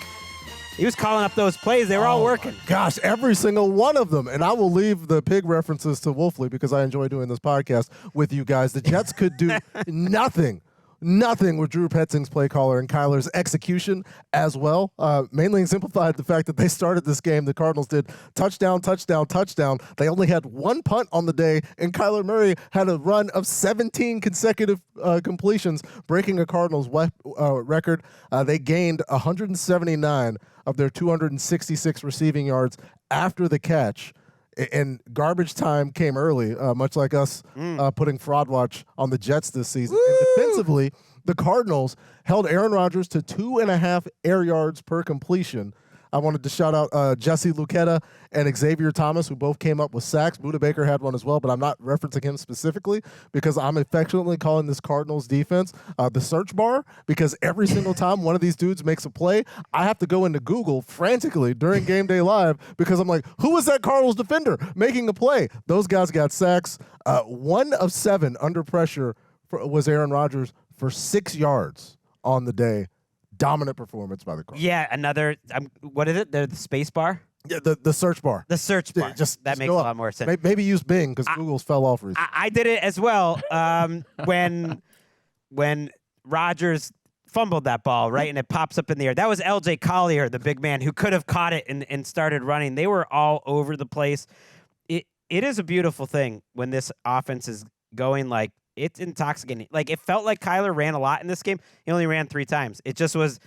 He was calling up those plays. They were all working. Gosh, every single one of them. And I will leave the pig references to Wolfley because I enjoy doing this podcast with you guys. The Jets could do nothing with Drew Petzing's play caller and Kyler's execution as well. Mainly exemplified the fact that they started this game. The Cardinals did touchdown, touchdown, touchdown. They only had 1 punt on the day, and Kyler Murray had a run of 17 consecutive completions, breaking a Cardinals record. They gained 179 of their 266 receiving yards after the catch. And garbage time came early, much like us putting fraud watch on the Jets this season. And defensively, the Cardinals held Aaron Rodgers to 2.5 air yards per completion. I wanted to shout out Jesse Luketa and Xavier Thomas, who both came up with sacks. Buda Baker had one as well, but I'm not referencing him specifically because I'm affectionately calling this Cardinals defense the search bar, because every single time one of these dudes makes a play, I have to go into Google frantically during Game Day Live because I'm like, who is that Cardinals defender making a play? Those guys got sacks. 1 of 7 under pressure was Aaron Rodgers for 6 yards on the day. Dominant performance by the Cardinals. Yeah, another. What is it? The space bar. Yeah, the search bar. The search bar. That makes a lot more sense. Maybe use Bing because Google's fell off recently. I did it as well when Rodgers fumbled that ball, right, and it pops up in the air. That was L.J. Collier, the big man, who could have caught it and started running. They were all over the place. It is a beautiful thing when this offense is going like it's intoxicating. Like it felt like Kyler ran a lot in this game. He only ran 3 times. It just was.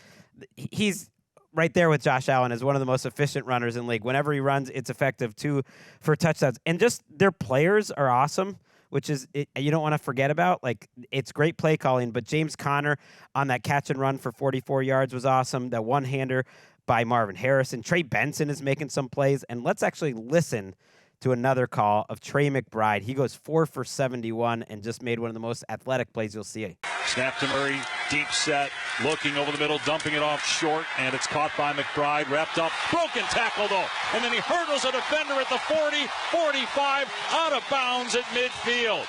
He's right there with Josh Allen as one of the most efficient runners in the league. Whenever he runs, it's effective too for touchdowns. And just their players are awesome, which is you don't want to forget about. Like it's great play calling, but James Conner on that catch and run for 44 yards was awesome. That one-hander by Marvin Harrison. Trey Benson is making some plays. And let's actually listen to another call of Trey McBride. He goes 4 for 71 and just made one of the most athletic plays you'll see. Snap to Murray, deep set, looking over the middle, dumping it off short, and it's caught by McBride, wrapped up, broken tackle though, and then he hurdles a defender at the 40, 45, out of bounds at midfield.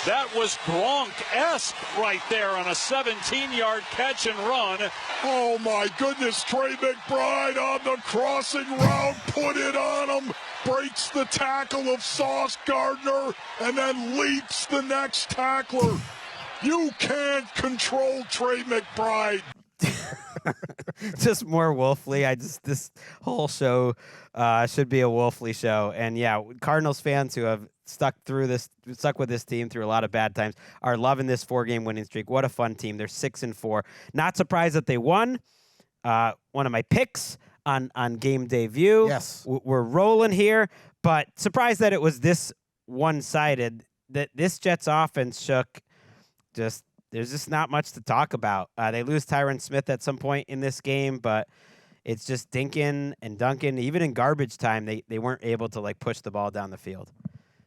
That was Gronk-esque right there on a 17-yard catch and run. Oh my goodness, Trey McBride on the crossing route, put it on him, breaks the tackle of Sauce Gardner, and then leaps the next tackler. You can't control Trey McBride. Just more Wolfley. This whole show should be a Wolfley show. And yeah, Cardinals fans who have stuck with this team through a lot of bad times are loving this 4-game winning streak. What a fun team. They're 6-4. Not surprised that they won. One of my picks on Game Day View. Yes. We're rolling here, but surprised that it was this one-sided. That this Jets offense shook. There's just not much to talk about. They lose Tyron Smith at some point in this game, but it's just Dinkin and Duncan. Even in garbage time, they weren't able to like push the ball down the field.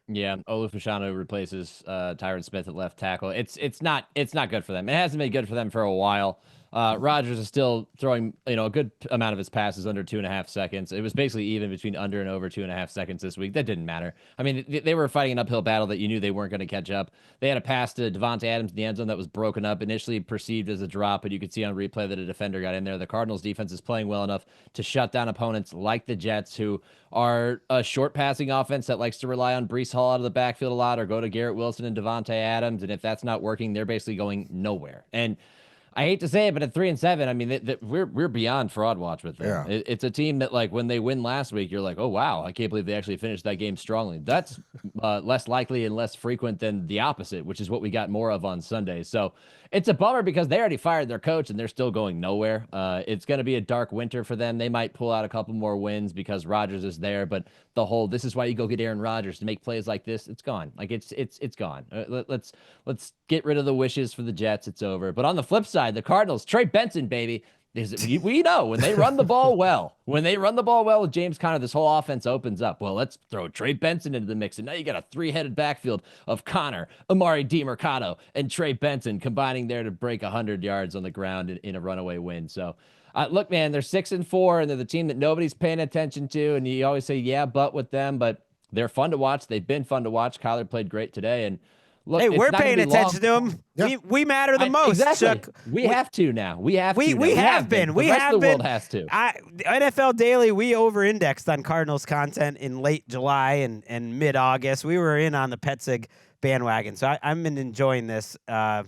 Yeah, Olufashano replaces Tyron Smith at left tackle. It's not good for them. It hasn't been good for them for a while. Rodgers is still throwing, a good amount of his passes under 2.5 seconds. It was basically even between under and over 2.5 seconds this week. That didn't matter. I mean, they were fighting an uphill battle that you knew they weren't going to catch up. They had a pass to Devontae Adams in the end zone that was broken up, initially perceived as a drop, but you could see on replay that a defender got in there. The Cardinals defense is playing well enough to shut down opponents like the Jets, who are a short passing offense that likes to rely on Breece Hall out of the backfield a lot or go to Garrett Wilson and Devontae Adams. And if that's not working, they're basically going nowhere. And I hate to say it, but at 3-7, I mean, we're beyond fraud watch with them. Yeah. It's a team that, like, when they win last week, you're like, oh, wow, I can't believe they actually finished that game strongly. That's less likely and less frequent than the opposite, which is what we got more of on Sunday. So it's a bummer because they already fired their coach and they're still going nowhere. It's going to be a dark winter for them. They might pull out a couple more wins because Rodgers is there, but this is why you go get Aaron Rodgers to make plays like this. It's gone. Like it's gone. Let's get rid of the wishes for the Jets. It's over. But on the flip side, the Cardinals, Trey Benson, baby. We know when they run the ball well, with James Conner, this whole offense opens up. Well, let's throw Trey Benson into the mix. And now you got a 3-headed backfield of Conner, Amari DiMercato, and Trey Benson combining there to break 100 yards on the ground in a runaway win. So, look, man, they're 6-4, and they're the team that nobody's paying attention to. And you always say, yeah, but with them, but they're fun to watch. They've been fun to watch. Kyler played great today. And look, hey, we're paying attention to them. Yep. We matter the most. Exactly. Chuck. We have to now. We have been. The rest of the world has to. NFL Daily, we over-indexed on Cardinals content in late July and mid-August. We were in on the Petzig bandwagon, so I'm enjoying this. At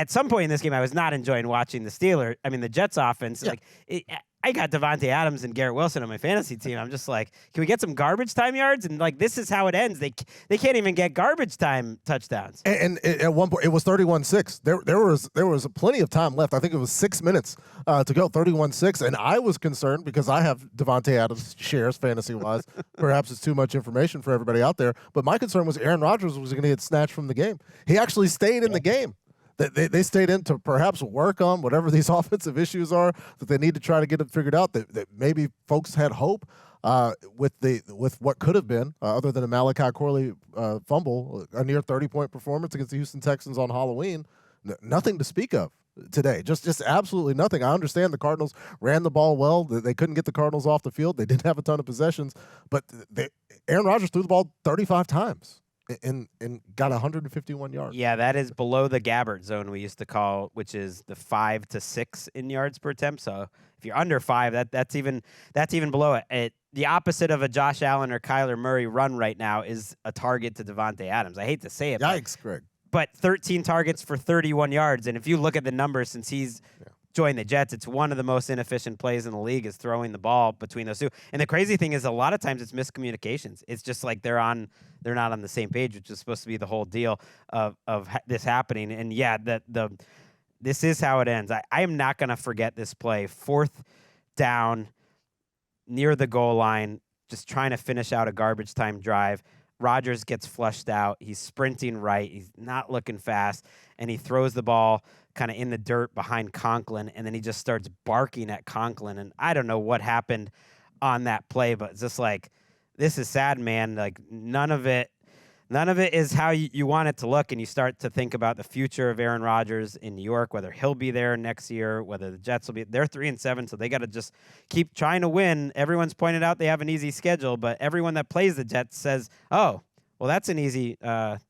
some point in this game, I was not enjoying watching the Jets offense. Yeah. I got Devontae Adams and Garrett Wilson on my fantasy team. I'm just like, can we get some garbage time yards? And like, this is how it ends. They can't even get garbage time touchdowns. And at one point, it was 31-6. There was plenty of time left. I think it was 6 minutes to go, 31-6. And I was concerned because I have Devontae Adams shares fantasy-wise. Perhaps it's too much information for everybody out there. But my concern was Aaron Rodgers was going to get snatched from the game. He actually stayed in the game. They stayed in to perhaps work on whatever these offensive issues are that they need to try to get it figured out. That maybe folks had hope with what could have been, other than a Malachi Corley fumble, a near 30-point performance against the Houston Texans on Halloween. Nothing to speak of today. Just absolutely nothing. I understand the Cardinals ran the ball well. They couldn't get the Cardinals off the field. They didn't have a ton of possessions, but Aaron Rodgers threw the ball 35 times. and got 151 yards. Yeah, that is below the Gabbert zone we used to call, which is the 5 to 6 in yards per attempt. So if you're under 5, that's even below it. The opposite of a Josh Allen or Kyler Murray run right now is a target to Devontae Adams. I hate to say it. Yikes, Greg. But 13 targets for 31 yards. And if you look at the numbers since he's joined the Jets, it's one of the most inefficient plays in the league is throwing the ball between those two. And the crazy thing is a lot of times it's miscommunications. It's just like they're not on the same page, which is supposed to be the whole deal of this happening. And yeah, this is how it ends. I am not going to forget this play. 4th down near the goal line, just trying to finish out a garbage time drive. Rodgers gets flushed out. He's sprinting right. He's not looking fast. And he throws the ball kind of in the dirt behind Conklin. And then he just starts barking at Conklin. And I don't know what happened on that play, but it's just like, this is sad, man. Like none of it is how you want it to look. And you start to think about the future of Aaron Rodgers in New York, whether he'll be there next year, whether the Jets will be. They're 3-7, so they got to just keep trying to win. Everyone's pointed out they have an easy schedule, but everyone that plays the Jets says, oh, well, that's an easy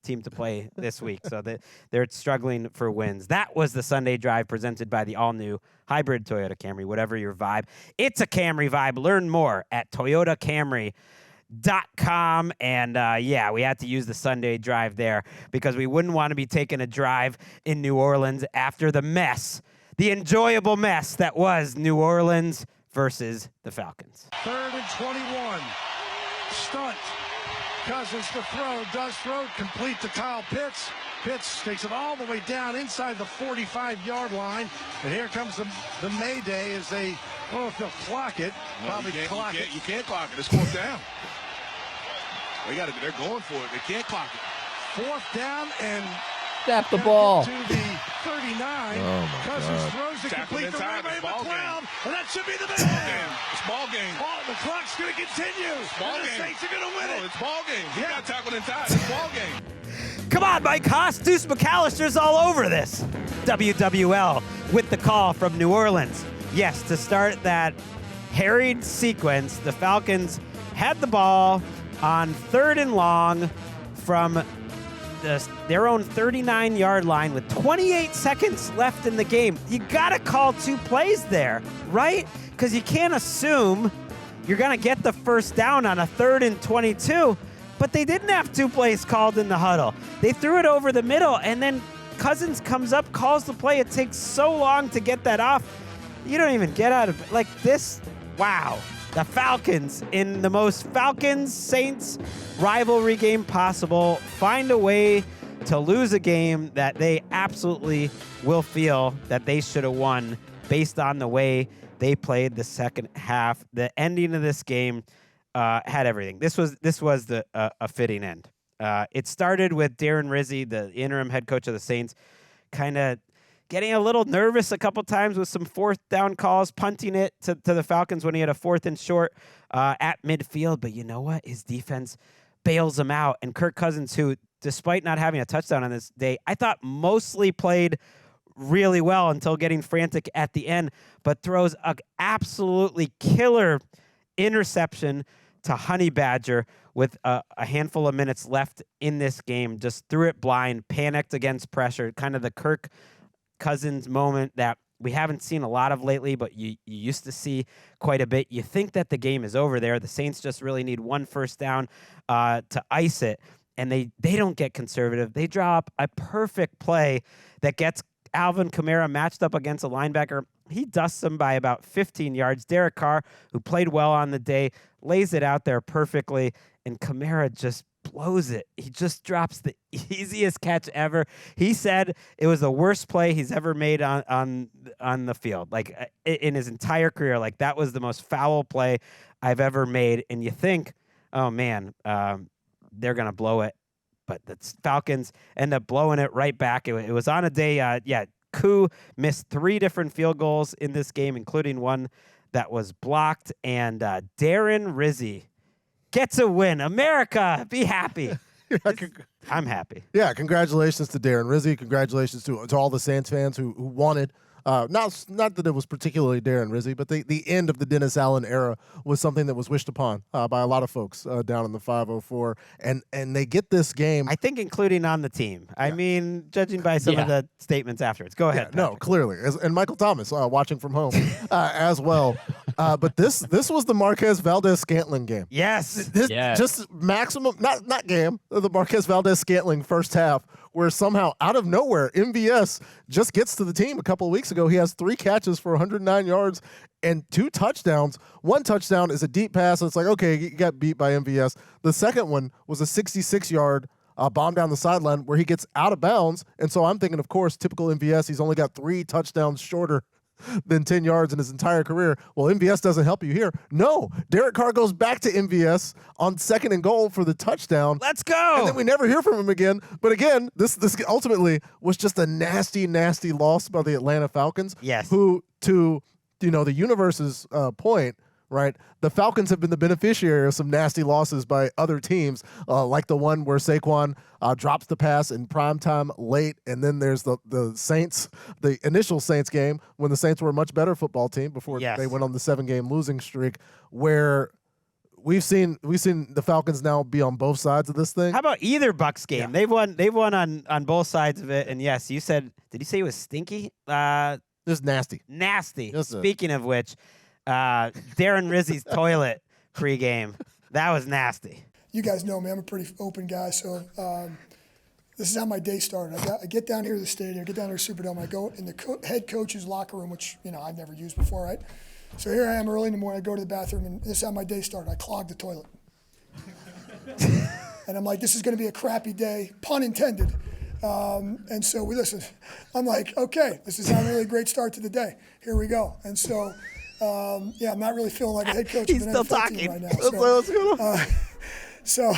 team to play this week. So they're struggling for wins. That was the Sunday Drive presented by the all-new hybrid Toyota Camry, whatever your vibe. It's a Camry vibe. Learn more at ToyotaCamry.com. And yeah, we had to use the Sunday Drive there because we wouldn't want to be taking a drive in New Orleans after the mess, the enjoyable mess that was New Orleans versus the Falcons. 3rd and 21. Stunt. Cousins to throw, does throw, complete to Kyle Pitts. Pitts takes it all the way down inside the 45-yard line. And here comes the Mayday as they, I don't know if they'll clock it. No, Probably clock it. You can't clock it. It's 4th down. They're going for it. They can't clock it. 4th down and Snap the ball. to the 39. Oh, my Cousins God. throws it Tackle complete to inside. Ray It's ball McLeod. game. And that should be the It's ball man. game. It's ball game. Oh, the clock's going to continue. It's ball And the game. Saints are going to win No, it. it's ball game. He got tackled inside. It's ball game. Come on, Mike Haas. Deuce McAllister's all over this. WWL with the call from New Orleans. Yes, to start that harried sequence, the Falcons had the ball on 3rd and long from their own 39-yard line with 28 seconds left in the game. You got to call 2 plays there, right? Because you can't assume you're going to get the first down on a 3rd and 22, but they didn't have 2 plays called in the huddle. They threw it over the middle, and then Cousins comes up, calls the play. It takes so long to get that off. You don't even get out of it. Like this, wow. The Falcons, in the most Falcons-Saints rivalry game possible, find a way to lose a game that they absolutely will feel that they should have won based on the way they played the second half. The ending of this game had everything. This was a fitting end. It started with Darren Rizzi, the interim head coach of the Saints, kind of getting a little nervous a couple times with some 4th down calls, punting it to the Falcons when he had a 4th and short at midfield. But you know what? His defense bails him out. And Kirk Cousins, who, despite not having a touchdown on this day, I thought mostly played really well until getting frantic at the end, but throws an absolutely killer interception to Honey Badger with a handful of minutes left in this game. Just threw it blind, panicked against pressure, kind of the Kirk Cousins moment that we haven't seen a lot of lately, but you used to see quite a bit. You think that the game is over there. The Saints just really need 1 first down to ice it, and they don't get conservative. They draw up a perfect play that gets Alvin Kamara matched up against a linebacker. He dusts him by about 15 yards. Derek Carr, who played well on the day, lays it out there perfectly, and Kamara just blows it. He just drops the easiest catch ever. He said it was the worst play he's ever made on the field, like in his entire career. Like that was the most foul play I've ever made. And you think, oh man, they're gonna blow it, but the Falcons end up blowing it right back. It was on a day, Koo missed 3 different field goals in this game, including one that was blocked, and Darren Rizzi gets a win. America, be happy. I'm happy. Yeah, congratulations to Darren Rizzi. Congratulations to all the Saints fans who wanted Not that it was particularly Darren Rizzi, but the end of the Dennis Allen era was something that was wished upon by a lot of folks down in the 504. And they get this game. I think including on the team. I mean, judging by some of the statements afterwards. Go ahead. No, clearly. And Michael Thomas watching from home as well. But this was the Marquez Valdez-Scantling game. Yes. Just maximum, not game, the Marquez Valdez-Scantling first half, where somehow out of nowhere, MVS just gets to the team. A couple of weeks ago, he has 3 catches for 109 yards and 2 touchdowns. One touchdown is a deep pass, and it's like, okay, you got beat by MVS. The second one was a 66-yard bomb down the sideline where he gets out of bounds. And so I'm thinking, of course, typical MVS, he's only got 3 touchdowns shorter than 10 yards in his entire career. Well, MVS doesn't help you here. No, Derek Carr goes back to MVS on 2nd and goal for the touchdown. Let's go. And then we never hear from him again. But again, this ultimately was just a nasty, nasty loss by the Atlanta Falcons. Yes. Who, to the universe's point, right? The Falcons have been the beneficiary of some nasty losses by other teams, like the one where Saquon drops the pass in primetime late, and then there's the Saints, the initial Saints game when the Saints were a much better football team before they went on the 7-game losing streak, where we've seen the Falcons now be on both sides of this thing. How about either Bucs game? Yeah. They've won on both sides of it. And yes, you said, did you say it was stinky? Just nasty. Nasty. Speaking of which, Darren Rizzi's toilet pregame. That was nasty. You guys know me. I'm a pretty open guy. So this is how my day started. I get down here to the stadium, I get down here to Superdome. I go in the head coach's locker room, which I've never used before, right? So here I am early in the morning. I go to the bathroom, and this is how my day started. I clog the toilet. And I'm like, this is going to be a crappy day, pun intended. And so we listen. I'm like, okay, this is not really a great start to the day. Here we go. And so, I'm not really feeling like a head coach. He's still talking right now. So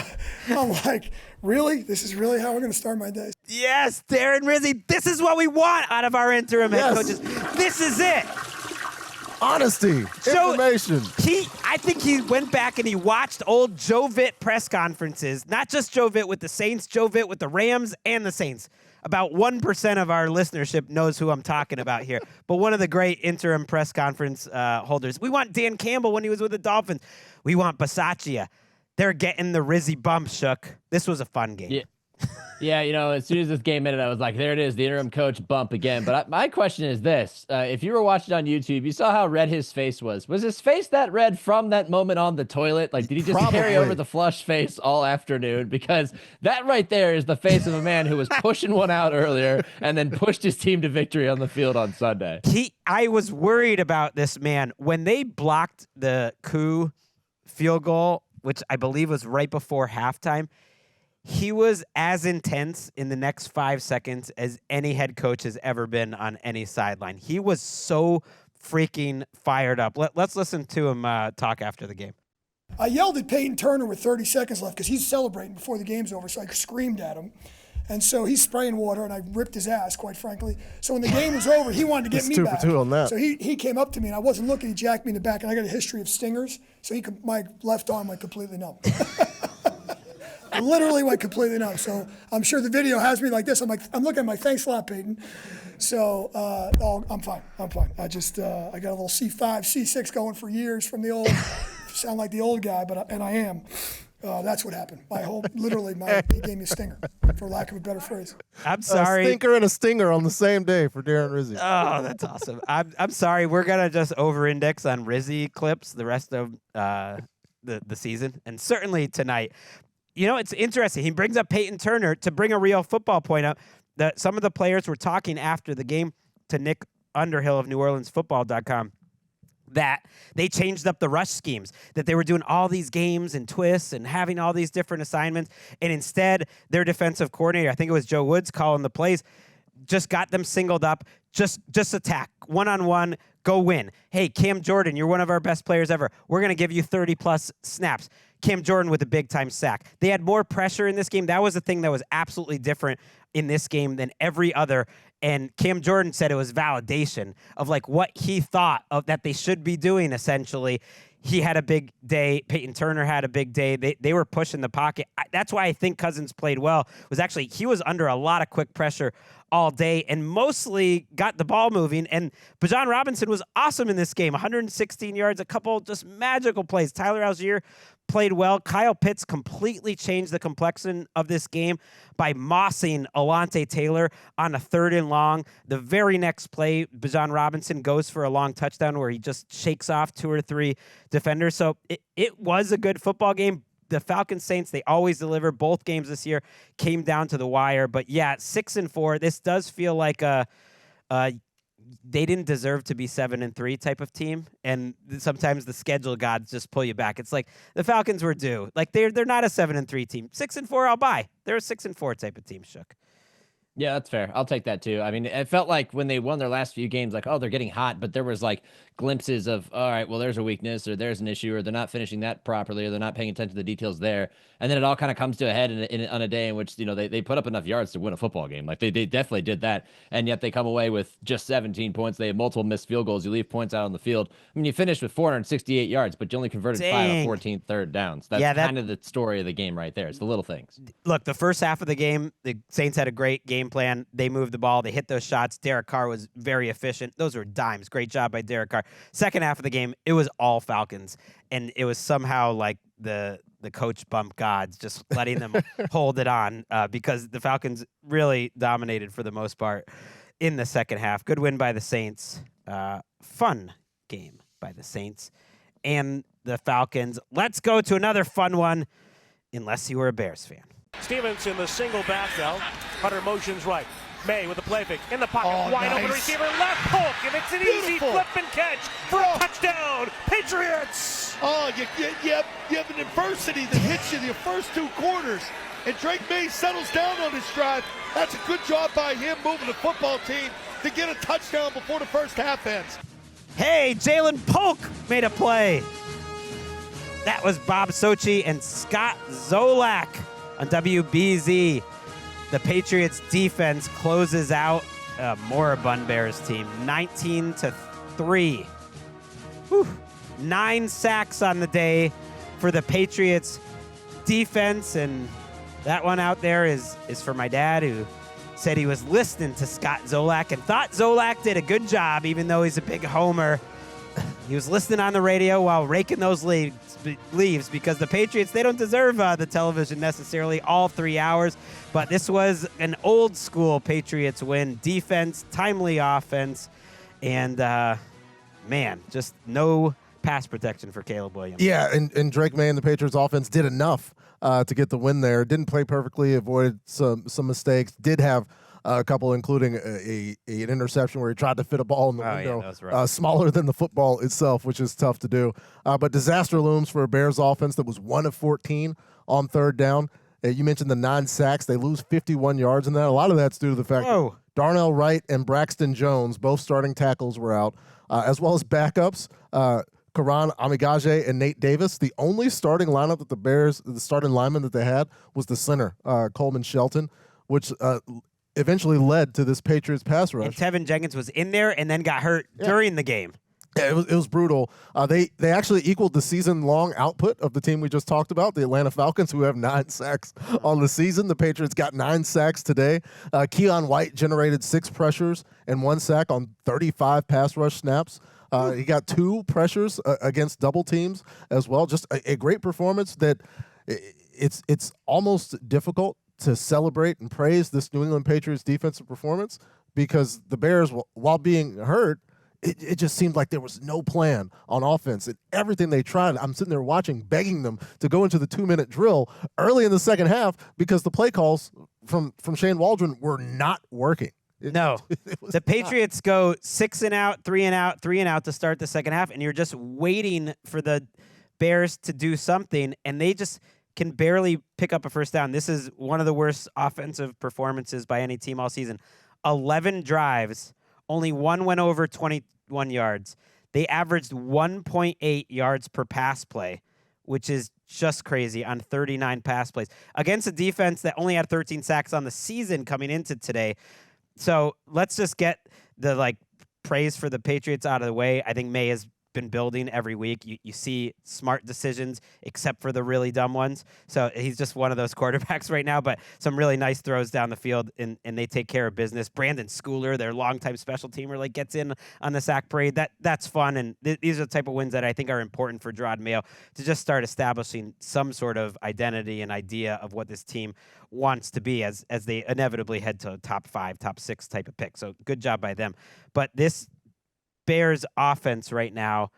I'm like, really? This is really how we're going to start my day? Yes, Darren Rizzi. This is what we want out of our interim head coaches. This is it. Honesty, information. I think he went back and he watched old Joe Vitt press conferences, not just Joe Vitt with the Saints, Joe Vitt with the Rams and the Saints. About 1% of our listenership knows who I'm talking about here. But one of the great interim press conference holders. We want Dan Campbell when he was with the Dolphins. We want Bisaccia. They're getting the Rizzi bump shook. This was a fun game. Yeah, as soon as this game ended, I was like, there it is, the interim coach bump again. But my question is this. If you were watching on YouTube, you saw how red his face was. Was his face that red from that moment on the toilet? Like, did he just carry over the flush face all afternoon? Because that right there is the face of a man who was pushing one out earlier and then pushed his team to victory on the field on Sunday. I was worried about this man. When they blocked the coup field goal, which I believe was right before halftime, he was as intense in the next 5 seconds as any head coach has ever been on any sideline. He was so freaking fired up. Let's listen to him talk after the game. I yelled at Peyton Turner with 30 seconds left because he's celebrating before the game's over, so I screamed at him. And so he's spraying water, and I ripped his ass, quite frankly. So when the game was over, he wanted to get me back. 2 for 2 on that. So he came up to me, and I wasn't looking. He jacked me in the back, and I got a history of stingers. So my left arm went completely numb. I literally went completely numb. So I'm sure the video has me like this. I'm looking at my thanks a lot, Peyton. So I'm fine. I just I got a little C5, C6 going for years from the old. Sound like the old guy, and I am. That's what happened. He gave me a stinger, for lack of a better phrase. I'm sorry. A stinker and a stinger on the same day for Darren Rizzi. Oh, that's awesome. I'm sorry. We're gonna just over-index on Rizzi clips the rest of the season, and certainly tonight. It's interesting. He brings up Peyton Turner to bring a real football point up. That some of the players were talking after the game to Nick Underhill of NewOrleansFootball.com. That they changed up the rush schemes, that they were doing all these games and twists and having all these different assignments. And instead, their defensive coordinator, I think it was Joe Woods calling the plays, just got them singled up, just attack, one-on-one, go win. Hey, Cam Jordan, you're one of our best players ever. We're going to give you 30-plus snaps. Cam Jordan with a big-time sack. They had more pressure in this game. That was the thing that was absolutely different in this game than every other. And Cam Jordan said it was validation of like what he thought of that they should be doing, essentially. he had a big day. Peyton Turner had a big day. They were pushing the pocket. That's why I think Cousins played well. Was actually he was under a lot of quick pressure all day and mostly got the ball moving. And Bijan Robinson was awesome in this game. 116 yards, a couple just magical plays. Tyler Algier played well. Kyle Pitts completely changed the complexion of this game by mossing Alontae Taylor on a 3rd and long. The very next play, Bijan Robinson goes for a long touchdown where he just shakes off 2 or 3 defenders. So it was a good football game. The Falcons Saints, they always deliver. Both games this year came down to the wire. But yeah, 6-4. This does feel like they didn't deserve to be 7-3 type of team. And sometimes the schedule gods just pull you back. It's like the Falcons were due. Like they're not a 7-3 team. 6-4, I'll buy. They're a 6-4 type of team, Shook. Yeah, that's fair. I'll take that too. I mean, it felt like when they won their last few games, like, oh, they're getting hot, but there was like glimpses of, all right, well, there's a weakness or there's an issue or they're not finishing that properly or they're not paying attention to the details there. And then it all kind of comes to a head on a day in which, they put up enough yards to win a football game. Like they definitely did that. And yet they come away with just 17 points. They have multiple missed field goals. You leave points out on the field. I mean, you finished with 468 yards, but you only converted 5 of 14 third downs. That's kind of the story of the game right there. It's the little things. Look, the first half of the game, the Saints had a great game plan. They moved the ball. They hit those shots. Derek Carr was very efficient. Those were dimes. Great job by Derek Carr. Second half of the game, it was all Falcons. And it was somehow like the coach bump gods just letting them hold it on because the Falcons really dominated for the most part in the second half. Good win by the Saints. Fun game by the Saints and the Falcons. Let's go to another fun one, unless you were a Bears fan. Stevens in the single back now. Hunter motions right. May with a play fake in the pocket. Wide open receiver left. Polk, and it's an easy flip and catch for a touchdown. Patriots! Oh, you have an adversity that hits you the first 2 quarters. And Drake May settles down on this drive. That's a good job by him moving the football team to get a touchdown before the first half ends. Hey, Jalen Polk made a play. That was Bob Sochi and Scott Zolak on WBZ. The Patriots defense closes out a moribund Bears team, 19-3. 9 sacks on the day for the Patriots defense, and that one out there is for my dad, who said he was listening to Scott Zolak and thought Zolak did a good job, even though he's a big homer. He was listening on the radio while raking those leaves because the Patriots, they don't deserve the television necessarily all 3 hours. But this was an old school Patriots win. Defense, timely offense, and man, just no pass protection for Caleb Williams. Yeah, and Drake May and the Patriots offense did enough to get the win there. Didn't play perfectly, avoided some mistakes. Did have a couple, including an interception where he tried to fit a ball in the window, that was right. smaller than the football itself, which is tough to do. But disaster looms for a Bears offense that was 1 of 14 on 3rd down. You mentioned the 9 sacks. They lose 51 yards in that. A lot of that's due to the fact that Darnell Wright and Braxton Jones, both starting tackles, were out, as well as backups. Karan Amigaje and Nate Davis. The only starting lineup that the starting lineman that they had was the center, Coleman Shelton, which eventually led to this Patriots pass rush. And Tevin Jenkins was in there and then got hurt during the game. Yeah, it was brutal. They actually equaled the season-long output of the team we just talked about, the Atlanta Falcons, who have 9 sacks on the season. The Patriots got 9 sacks today. Keon White generated 6 pressures and 1 sack on 35 pass rush snaps. He got 2 pressures against double teams as well. Just a great performance that it's almost difficult to celebrate and praise this New England Patriots defensive performance because the Bears, while being hurt, it just seemed like there was no plan on offense. And everything they tried, I'm sitting there watching, begging them to go into the 2-minute drill early in the second half because the play calls from Shane Waldron were not working. The Patriots go 6 and out, 3 and out, 3 and out to start the second half, and you're just waiting for the Bears to do something, and they just can barely pick up a first down. This is one of the worst offensive performances by any team all season. 11 drives, only 1 went over 21 yards. They averaged 1.8 yards per pass play, which is just crazy on 39 pass plays against a defense that only had 13 sacks on the season coming into today. So let's just get the praise for the Patriots out of the way. I think May has been building every week. You see smart decisions, except for the really dumb ones. So he's just one of those quarterbacks right now, but some really nice throws down the field, and they take care of business. Brandon Schooler, their longtime special teamer, like gets in on the sack parade. That's fun, and these are the type of wins that I think are important for Gerard Mayo to just start establishing some sort of identity and idea of what this team wants to be as they inevitably head to top 5, top 6 type of pick. So good job by them. But this Bears offense right now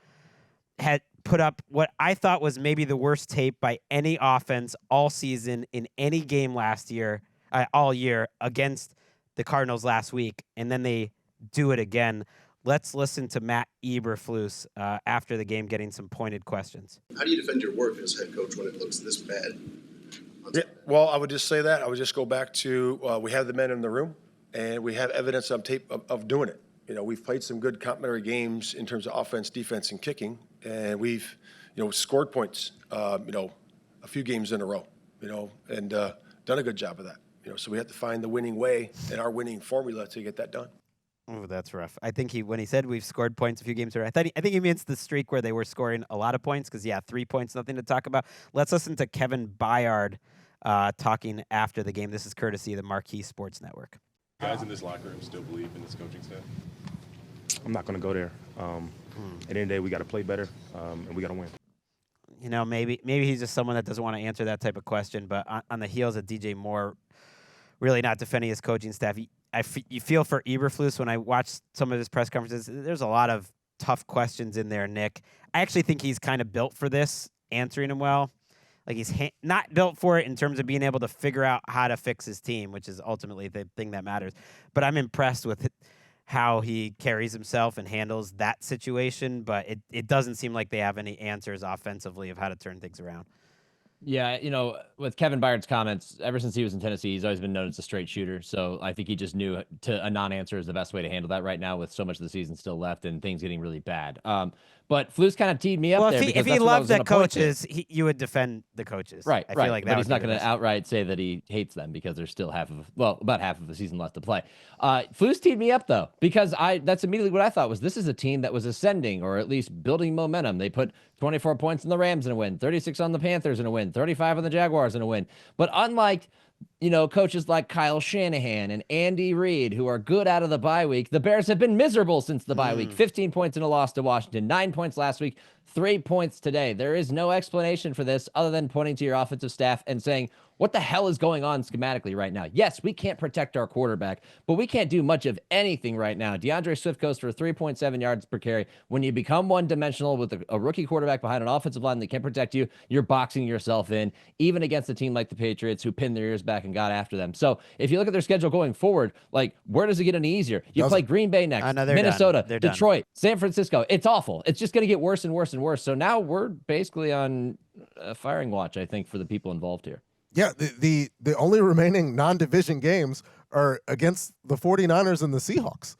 had put up what I thought was maybe the worst tape by any offense all season in any game last year, all year against the Cardinals last week, and then they do it again. Let's listen to Matt Eberflus after the game getting some pointed questions. How do you defend your work as head coach when it looks this bad? Yeah, well, I would just say that. I would just go back to we have the men in the room, and we have evidence on tape of doing it. We've played some good complementary games in terms of offense, defense, and kicking, and we've, scored points, a few games in a row, and done a good job of that. So we have to find the winning way and our winning formula to get that done. Oh, that's rough. I think when he said we've scored points a few games, I think he means the streak where they were scoring a lot of points. Because 3 points, nothing to talk about. Let's listen to Kevin Byard talking after the game. This is courtesy of the Marquee Sports Network. Guys in this locker room still believe in this coaching staff? I'm not going to go there. At the end of the day, we got to play better, and we got to win. Maybe he's just someone that doesn't want to answer that type of question. But on the heels of DJ Moore really not defending his coaching staff, you feel for Eberflus when I watch some of his press conferences. There's a lot of tough questions in there, Nick. I actually think he's kind of built for this, answering them well. Like he's not built for it in terms of being able to figure out how to fix his team, which is ultimately the thing that matters. But I'm impressed with how he carries himself and handles that situation. But it doesn't seem like they have any answers offensively of how to turn things around. Yeah, with Kevin Byard's comments, ever since he was in Tennessee, he's always been known as a straight shooter. So I think he just knew a non-answer is the best way to handle that right now with so much of the season still left and things getting really bad. But Flus kind of teed me up there. If he loved the coaches, you would defend the coaches. Right, I feel like that. But he's not going to outright say that he hates them because there's still about half of the season left to play. Flus teed me up, though, because that's immediately what I thought was this is a team that was ascending or at least building momentum. They put 24 points on the Rams in a win, 36 on the Panthers in a win, 35 on the Jaguars in a win. But unlike coaches like Kyle Shanahan and Andy Reid, who are good out of the bye week, the Bears have been miserable since the bye week. 15 points in a loss to Washington, 9 points last week, 3 points today. There is no explanation for this other than pointing to your offensive staff and saying, what the hell is going on schematically right now? Yes, we can't protect our quarterback, but we can't do much of anything right now. DeAndre Swift goes for 3.7 yards per carry. When you become one-dimensional with a rookie quarterback behind an offensive line that can't protect you, you're boxing yourself in, even against a team like the Patriots who pinned their ears back and got after them. So if you look at their schedule going forward, where does it get any easier? You play Green Bay next, Minnesota, Detroit, San Francisco. It's awful. It's just going to get worse and worse and worse. So now we're basically on a firing watch, I think, for the people involved here. Yeah, the only remaining non-division games are against the 49ers and the Seahawks.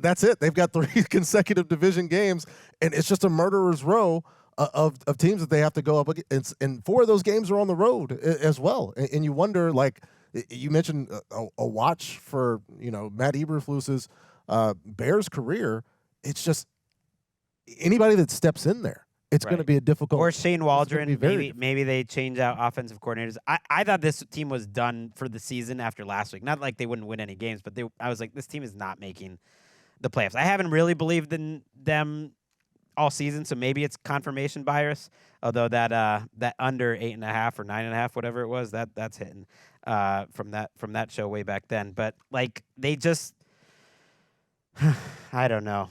That's it. They've got 3 consecutive division games, and it's just a murderer's row of teams that they have to go up against. And 4 of those games are on the road as well. And you wonder, you mentioned a watch for Matt Eberflus's Bears career. It's just anybody that steps in there. It's going to be a difficult. Or Shane Waldron. Maybe they change out offensive coordinators. I thought this team was done for the season after last week. Not like they wouldn't win any games, but I was like, this team is not making the playoffs. I haven't really believed in them all season, so maybe it's confirmation bias. Although that under 8.5 or 9.5, whatever it was, that's hitting from that show way back then. But they just, I don't know.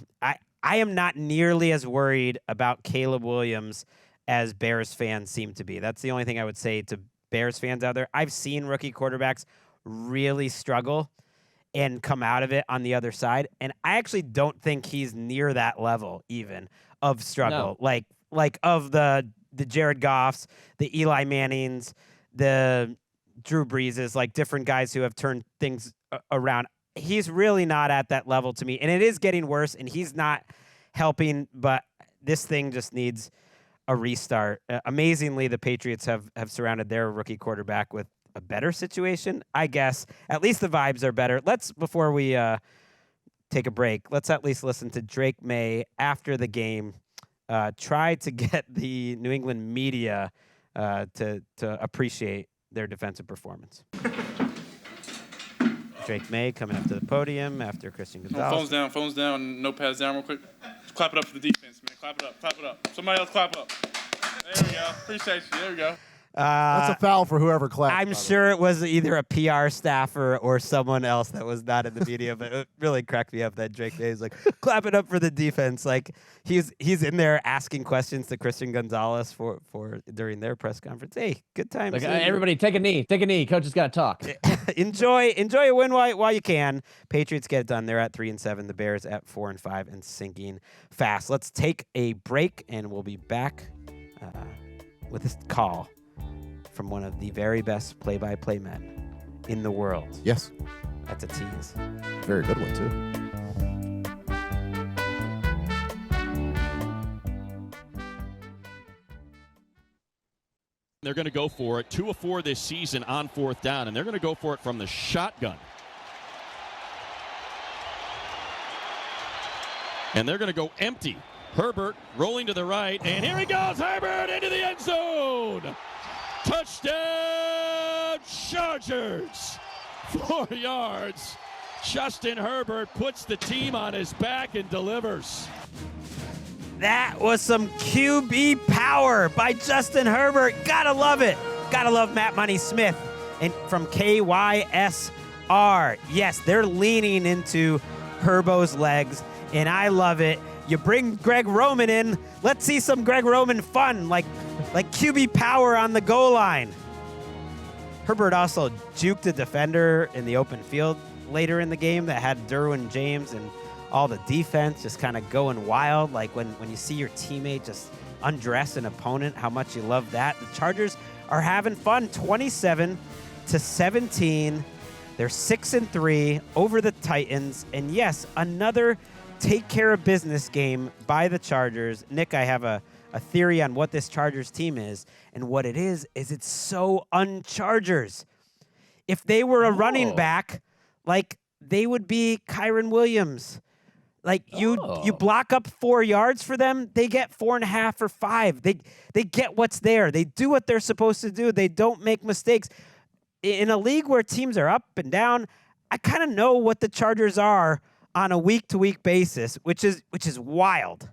I am not nearly as worried about Caleb Williams as Bears fans seem to be. That's the only thing I would say to Bears fans out there. I've seen rookie quarterbacks really struggle and come out of it on the other side, and I actually don't think he's near that level even of struggle. No. Like of the Jared Goffs, the Eli Mannings, the Drew Breeses, different guys who have turned things around. He's really not at that level to me, and it is getting worse, and he's not helping, but this thing just needs a restart. Amazingly, the Patriots have surrounded their rookie quarterback with a better situation, I guess. At least the vibes are better. Before we take a break, let's at least listen to Drake May after the game tried to get the New England media to appreciate their defensive performance. Drake May coming up to the podium after Christian Gonzalez. Phones down, notepads down real quick. Just clap it up for the defense, man. Clap it up. Somebody else clap up. There we go. Appreciate you. There we go. That's a foul for whoever clapped. I'm sure it was either a PR staffer or someone else that was not in the media, but it really cracked me up that Drake May is like, clap it up for the defense. Like he's in there asking questions to Christian Gonzalez for during their press conference. Hey, good time. Like, everybody take a knee. Coach has got to talk. enjoy a win while you can. Patriots get it done. They're at 3-7. The Bears at 4-5 and sinking fast. Let's take a break and we'll be back with this call from one of the very best play-by-play men in the world. Yes. That's a tease. Very good one, too. They're going to go for it. 2 of 4 this season on 4th down, and they're going to go for it from the shotgun. And they're going to go empty. Herbert rolling to the right, and here he goes, Herbert into the end zone. Touchdown, Chargers. 4 yards. Justin Herbert puts the team on his back and delivers. That was some QB power by Justin Herbert. Gotta love it. Gotta love Matt Money Smith and from KYSR. Yes, they're leaning into Herbo's legs, and I love it. You bring Greg Roman in. Let's see some Greg Roman fun, like QB power on the goal line. Herbert also juked a defender in the open field later in the game that had Derwin James and all the defense just kind of going wild. Like when you see your teammate just undress an opponent, how much you love that. The Chargers are having fun, 27-17. They're 6-3 over the Titans. And yes, another take care of business game by the Chargers. Nick, I have a theory on what this Chargers team is, and what it is it's so un-Chargers. If they were a running back, like they would be Kyron Williams. Like you block up 4 yards for them, they get 4.5 or 5. They get what's there. They do what they're supposed to do. They don't make mistakes. In a league where teams are up and down, I kind of know what the Chargers are on a week-to-week basis, which is wild.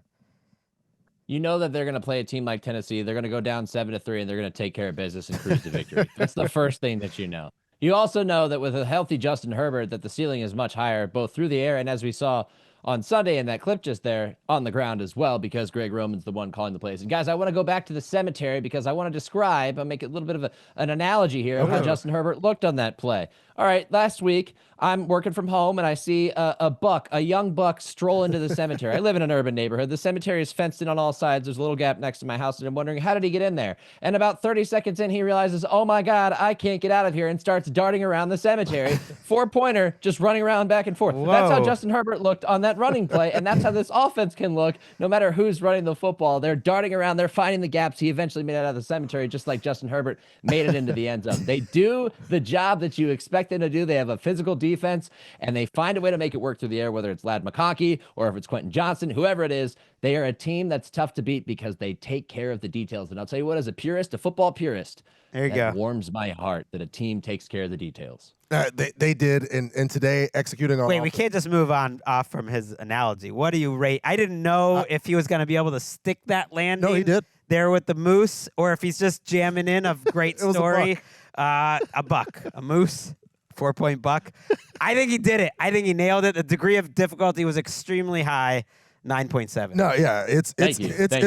You know that they're going to play a team like Tennessee. They're going to go down 7-3, and they're going to take care of business and cruise to victory. That's the first thing that you know. You also know that with a healthy Justin Herbert, that the ceiling is much higher, both through the air and as we saw on Sunday in that clip just there, on the ground as well, because Greg Roman's the one calling the plays. And guys, I want to go back to the cemetery because I want to describe, I'll make a little bit of an analogy here of how Justin Herbert looked on that play. All right, last week, I'm working from home and I see a young buck stroll into the cemetery. I live in an urban neighborhood. The cemetery is fenced in on all sides. There's a little gap next to my house, and I'm wondering, how did he get in there? And about 30 seconds in, he realizes, oh my God, I can't get out of here, and starts darting around the cemetery. 4-pointer, just running around back and forth. Whoa. That's how Justin Herbert looked on that running play, and that's how this offense can look no matter who's running the football. They're darting around. They're finding the gaps. He eventually made it out of the cemetery, just like Justin Herbert made it into the end zone. They do the job that you expect them to do. They have a physical defense, and they find a way to make it work through the air, whether it's Ladd McConkey or if it's Quentin Johnson, whoever it is. They are a team that's tough to beat because they take care of the details. And I'll tell you what, as a purist, a football purist, there you that go. warms my heart that a team takes care of the details. They did, and today executing on. Wait, we can't just move off from his analogy. What do you rate? I didn't know if he was going to be able to stick that landing. No, he did. There with the moose, or if he's just jamming in a great story. A buck, a moose. 4-point buck. I think he did it. I think he nailed it. The degree of difficulty was extremely high. 9.7. No, yeah, it's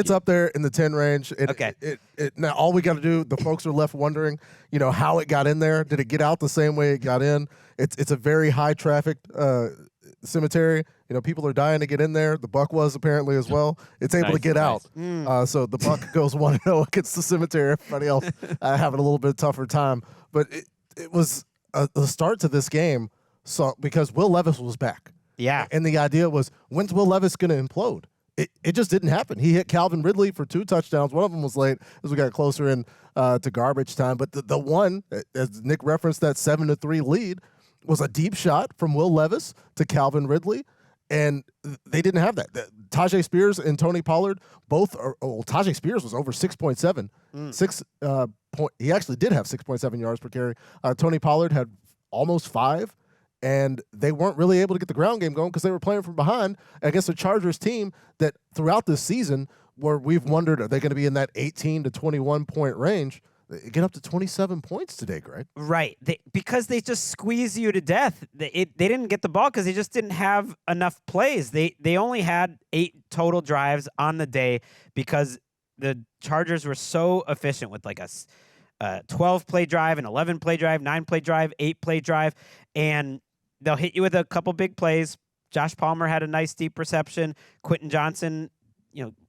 up there in the 10 range. Now all we got to do, the folks are left wondering, how it got in there. Did it get out the same way it got in? It's a very high traffic cemetery. People are dying to get in there. The buck was apparently as well. It's able to get out. So the buck goes 1-0 against the cemetery. Everybody else having a little bit tougher time. But it was the start to this game, because Will Levis was back. Yeah. And the idea was, when's Will Levis going to implode? It just didn't happen. He hit Calvin Ridley for 2 touchdowns. One of them was late as we got closer in to garbage time. But the one, as Nick referenced, that 7-3 lead was a deep shot from Will Levis to Calvin Ridley. And they didn't have that. Tajay Spears and Tony Pollard both are. Oh, Tajay Spears was over 6.7. He actually did have 6.7 yards per carry. Tony Pollard had almost 5, and they weren't really able to get the ground game going because they were playing from behind against a Chargers team that throughout this season, where we've wondered, are they going to be in that 18 to 21 point range? They get up to 27 points today, Greg. Right. Because they just squeeze you to death. They didn't get the ball because they just didn't have enough plays. They only had 8 total drives on the day because the Chargers were so efficient with like a 12-play drive, an 11-play drive, 9-play drive, 8-play drive, and they'll hit you with a couple big plays. Josh Palmer had a nice deep reception. Quentin Johnson,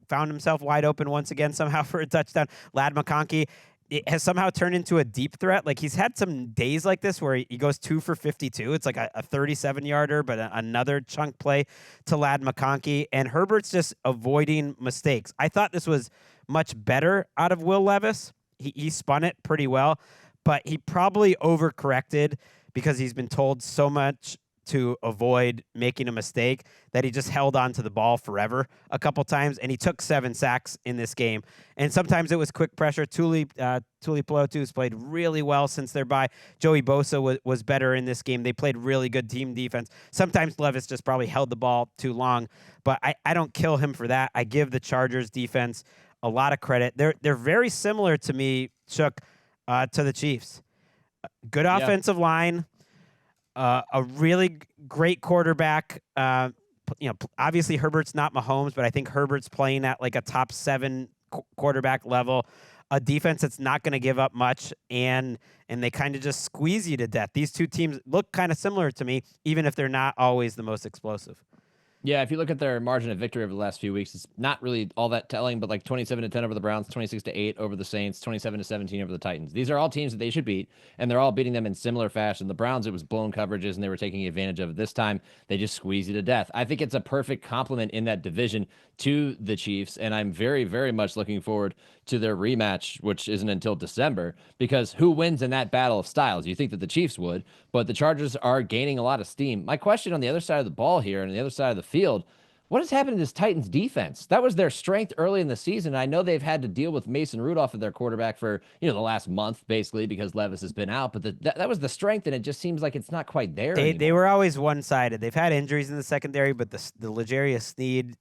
found himself wide open once again somehow for a touchdown. Ladd McConkey it has somehow turned into a deep threat. Like, he's had some days like this where he goes 2 for 52. It's like a 37-yarder, but another chunk play to Ladd McConkey. And Herbert's just avoiding mistakes. I thought this was much better out of Will Levis. He spun it pretty well, but he probably overcorrected because he's been told so much to avoid making a mistake that he just held on to the ball forever a couple times, and he took 7 sacks in this game. And sometimes it was quick pressure. Tuli Pelotu has played really well since their bye. Joey Bosa was better in this game. They played really good team defense. Sometimes Levis just probably held the ball too long, but I don't kill him for that. I give the Chargers defense a lot of credit. They're very similar to me, Shook, to the Chiefs. Good offensive line. A really great quarterback. Obviously Herbert's not Mahomes, but I think Herbert's playing at like a top 7 quarterback level. A defense that's not going to give up much, and they kind of just squeeze you to death. These two teams look kind of similar to me, even if they're not always the most explosive. Yeah, if you look at their margin of victory over the last few weeks, it's not really all that telling, but like 27-10 over the Browns, 26-8 over the Saints, 27-17 over the Titans. These are all teams that they should beat, and they're all beating them in similar fashion. The Browns, it was blown coverages, and they were taking advantage of it. This time, they just squeeze you to death. I think it's a perfect complement in that division to the Chiefs, and I'm very, very much looking forward to their rematch, which isn't until December, because who wins in that battle of styles? You think that the Chiefs would, but the Chargers are gaining a lot of steam. My question on the other side of the ball here and the other side of the field, what has happened to this Titans defense? That was their strength early in the season. I know they've had to deal with Mason Rudolph as their quarterback for, the last month, basically, because Levis has been out, but that was the strength, and it just seems like it's not quite there anymore. They were always one-sided. They've had injuries in the secondary, but the L'Jarius Sneed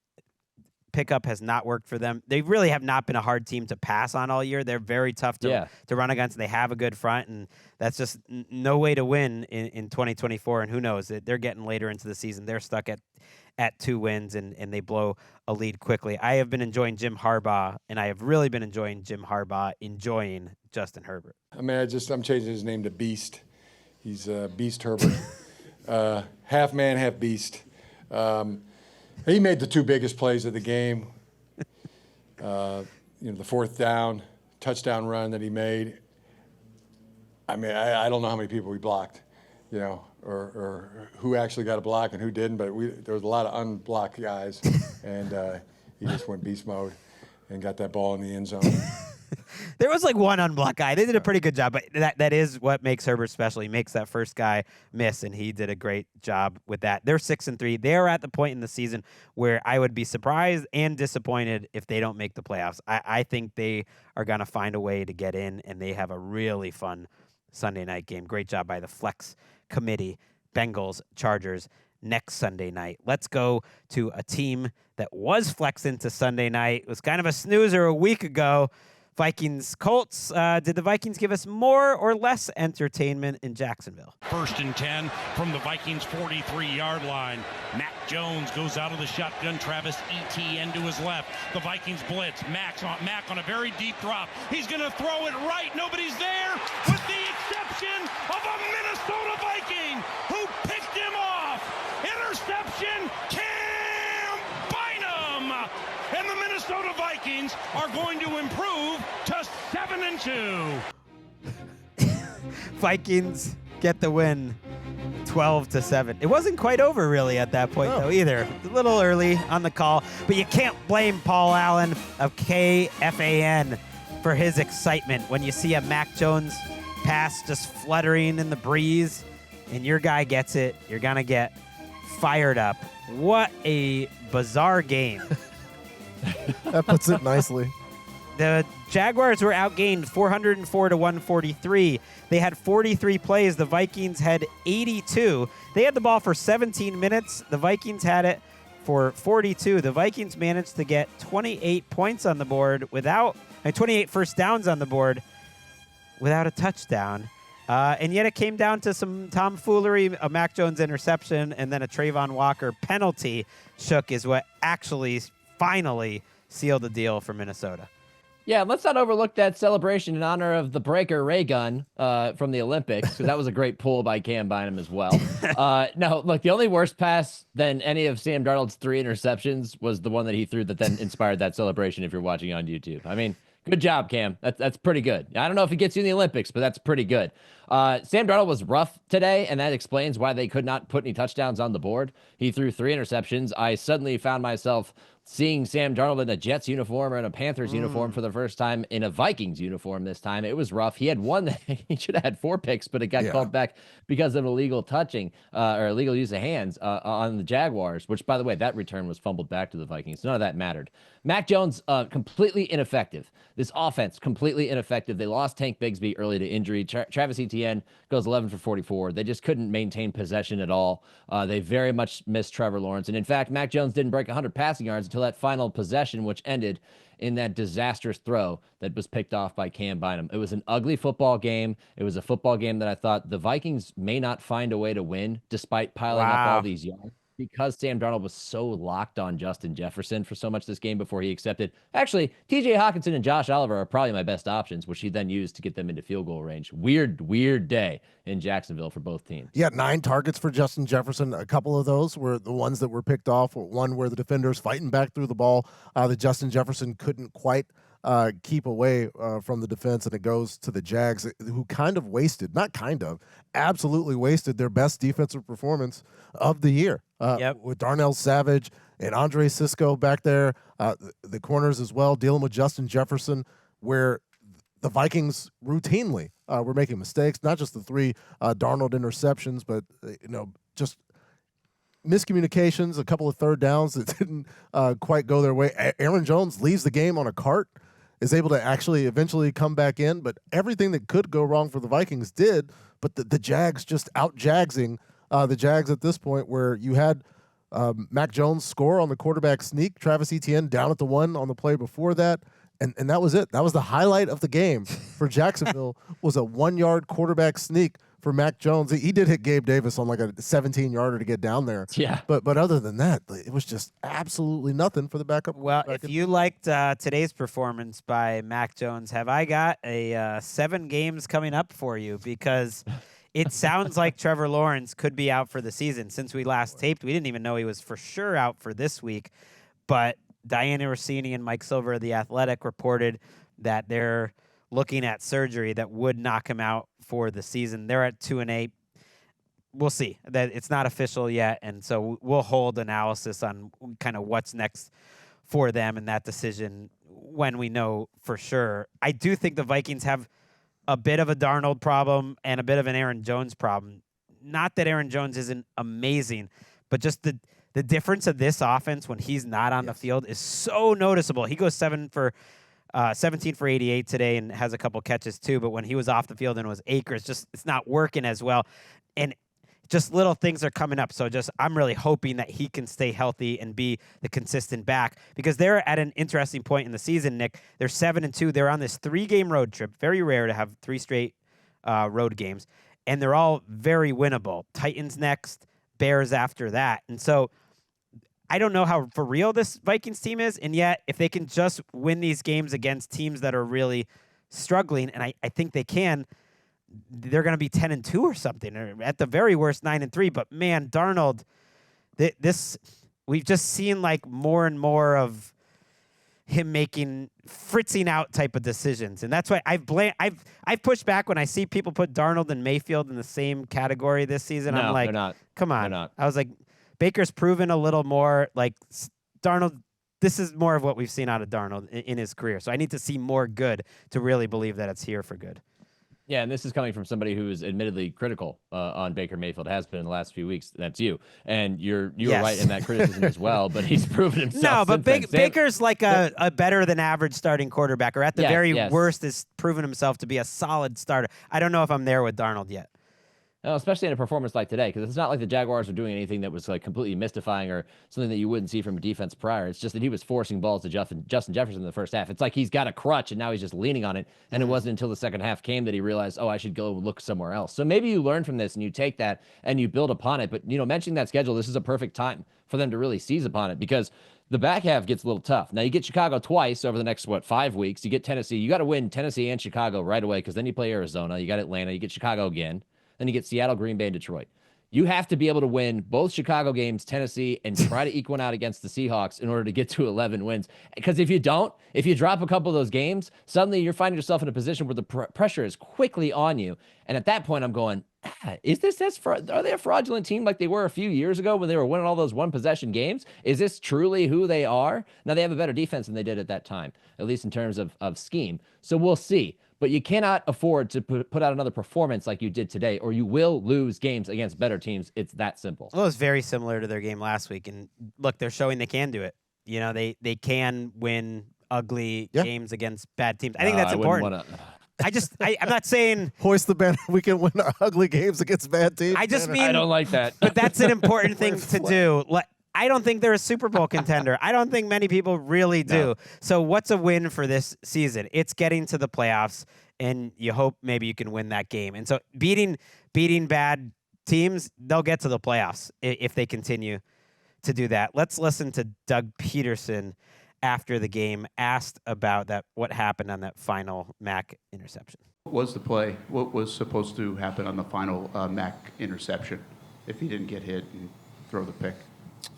pickup has not worked for them. They really have not been a hard team to pass on all year. They're very tough to run against, and they have a good front, and that's just no way to win in 2024, and who knows? They're getting later into the season. They're stuck at 2 wins, and they blow a lead quickly. I have been enjoying Jim Harbaugh, and I have really been enjoying Jim Harbaugh enjoying Justin Herbert. I mean, I'm changing his name to Beast. He's Beast Herbert. Half man, half beast. He made the 2 biggest plays of the game. The 4th down touchdown run that he made. I mean, I don't know how many people we blocked, or who actually got a block and who didn't, but there was a lot of unblocked guys, and he just went beast mode and got that ball in the end zone. There was like one unblocked guy. They did a pretty good job, but that is what makes Herbert special. He makes that first guy miss, and he did a great job with that. They're 6-3. They are at the point in the season where I would be surprised and disappointed if they don't make the playoffs. I think they are going to find a way to get in, and they have a really fun Sunday night game. Great job by the Flex Committee. Bengals, Chargers, next Sunday night. Let's go to a team that was flexed into Sunday night. It was kind of a snoozer a week ago. Vikings, Colts. Did the Vikings give us more or less entertainment in Jacksonville? 1st and 10 from the Vikings 43-yard line. Mac Jones goes out of the shotgun. Travis Etienne to his left. The Vikings blitz. Mac on a very deep drop. He's going to throw it right. Nobody's there, with the exception of a Minnesota Viking who picked him off. Interception. Cam Bynum. And the Minnesota Vikings are going to improve to 7-2. Vikings get the win, 12-7. It wasn't quite over really at that point though either. A little early on the call, but you can't blame Paul Allen of KFAN for his excitement when you see a Mac Jones pass just fluttering in the breeze and your guy gets it. You're gonna get fired up. What a bizarre game. That puts it nicely. The Jaguars were outgained 404 to 143. They had 43 plays. The Vikings had 82. They had the ball for 17 minutes. The Vikings had it for 42. The Vikings managed to get 28 points on the board 28 first downs on the board without a touchdown. And yet it came down to some tomfoolery, a Mac Jones interception, and then a Trayvon Walker penalty shook is what actually finally sealed the deal for Minnesota. Yeah, let's not overlook that celebration in honor of the breaker ray gun from the Olympics, because that was a great pull by Cam Bynum as well. No, look, the only worse pass than any of Sam Darnold's 3 interceptions was the one that he threw that then inspired that celebration if you're watching on YouTube. I mean, good job, Cam. That's pretty good. I don't know if it gets you in the Olympics, but that's pretty good. Sam Darnold was rough today, and that explains why they could not put any touchdowns on the board. He threw 3 interceptions. I suddenly found myself seeing Sam Darnold in a Jets uniform or in a Panthers uniform for the first time, in a Vikings uniform this time. It was rough. He had one that he should have had 4 picks, but it got called back because of illegal touching or illegal use of hands on the Jaguars, which, by the way, that return was fumbled back to the Vikings. None of that mattered. Mac Jones, completely ineffective. This offense, completely ineffective. They lost Tank Bigsby early to injury. Travis Etienne goes 11 for 44. They just couldn't maintain possession at all. They very much missed Trevor Lawrence. And in fact, Mac Jones didn't break 100 passing yards until that final possession, which ended in that disastrous throw that was picked off by Cam Bynum. It was an ugly football game. It was a football game that I thought the Vikings may not find a way to win despite piling up all these yards, because Sam Darnold was so locked on Justin Jefferson for so much this game before he accepted. Actually, TJ Hawkinson and Josh Oliver are probably my best options, which he then used to get them into field goal range. Weird day in Jacksonville for both teams. Yeah, 9 targets for Justin Jefferson. A couple of those were the ones that were picked off. One where the defenders fighting back through the ball that Justin Jefferson couldn't quite keep away from the defense, and it goes to the Jags, who absolutely wasted their best defensive performance of the year. With Darnell Savage and Andre Sisco back there, the corners as well, dealing with Justin Jefferson, where the Vikings routinely were making mistakes, not just the 3 Darnold interceptions, but just miscommunications, a couple of third downs that didn't quite go their way. Aaron Jones leaves the game on a cart, is able to actually eventually come back in, but everything that could go wrong for the Vikings did, but the Jags just out-Jagsing the Jags at this point, where you had Mac Jones score on the quarterback sneak, Travis Etienne down at the 1 on the play before that, and that was it. That was the highlight of the game for Jacksonville, was a 1-yard quarterback sneak for Mac Jones. He did hit Gabe Davis on like a 17-yarder to get down there. Yeah. But other than that, it was just absolutely nothing for the backup. Well, if you liked today's performance by Mac Jones, have I got a 7 games coming up for you? Because it sounds like Trevor Lawrence could be out for the season. Since we last taped, we didn't even know he was for sure out for this week. But Diana Rossini and Mike Silver of The Athletic reported that they're looking at surgery that would knock him out for the season. They're at 2-8. We'll see. That it's not official yet, and so we'll hold analysis on kind of what's next for them in that decision when we know for sure. I do think the Vikings have a bit of a Darnold problem and a bit of an Aaron Jones problem. Not that Aaron Jones isn't amazing, but just the difference of this offense when he's not on the field is so noticeable. He goes 17 for 88 today and has a couple catches too, but when he was off the field and it was Akers, it's not working as well. And just little things are coming up. So I'm really hoping that he can stay healthy and be the consistent back, because they're at an interesting point in the season, Nick. They're 7-2. They're on this 3-game road trip. Very rare to have 3 straight road games. And they're all very winnable. Titans next, Bears after that. And so I don't know how for real this Vikings team is, and yet if they can just win these games against teams that are really struggling, and I think they can, they're going to be 10-2 or something, or at the very worst 9-3. But man, Darnold, this we've just seen like more and more of him making fritzing out type of decisions, and that's why I've pushed back when I see people put Darnold and Mayfield in the same category this season. No, I'm like, they're not. Come on. They're not. I was like, Baker's proven a little more. Like Darnold, this is more of what we've seen out of Darnold in his career. So I need to see more good to really believe that it's here for good. Yeah, and this is coming from somebody who is admittedly critical on Baker Mayfield, has been in the last few weeks. That's you. And you're Yes. right in that criticism as well, but he's proven himself. No, but since then. Baker's like a better than average starting quarterback, or at the very yes. worst has proven himself to be a solid starter. I don't know if I'm there with Darnold yet. No, especially in a performance like today, because it's not like the Jaguars were doing anything that was like completely mystifying or something that you wouldn't see from a defense prior. It's just that he was forcing balls to Justin Jefferson in the first half. It's like he's got a crutch and now he's just leaning on it. And it wasn't until the second half came that he realized, oh, I should go look somewhere else. So maybe you learn from this and you take that and you build upon it. But, mentioning that schedule, this is a perfect time for them to really seize upon it, because the back half gets a little tough. Now, you get Chicago twice over the next, 5 weeks. You get Tennessee. You got to win Tennessee and Chicago right away, because then you play Arizona. You got Atlanta. You get Chicago again. Then you get Seattle, Green Bay, and Detroit. You have to be able to win both Chicago games, Tennessee, and try to eke one out against the Seahawks in order to get to 11 wins. Because if you don't, if you drop a couple of those games, suddenly you're finding yourself in a position where the pressure is quickly on you. And at that point, I'm going, are they a fraudulent team like they were a few years ago when they were winning all those one-possession games? Is this truly who they are? Now, they have a better defense than they did at that time, at least in terms of scheme. So we'll see. But you cannot afford to put out another performance like you did today, or you will lose games against better teams. It's that simple. Well, it was very similar to their game last week. And look, they're showing they can do it. They can win ugly games against bad teams. I think that's important. I'm not saying hoist the banner. We can win ugly games against bad teams. I just mean I don't like that. But that's an important thing to do. I don't think they're a Super Bowl contender. I don't think many people really do. No. So what's a win for this season? It's getting to the playoffs, and you hope maybe you can win that game. And so beating bad teams, they'll get to the playoffs if they continue to do that. Let's listen to Doug Peterson after the game, asked about what happened on that final Mack interception. What was the play? What was supposed to happen on the final Mack interception if he didn't get hit and throw the pick?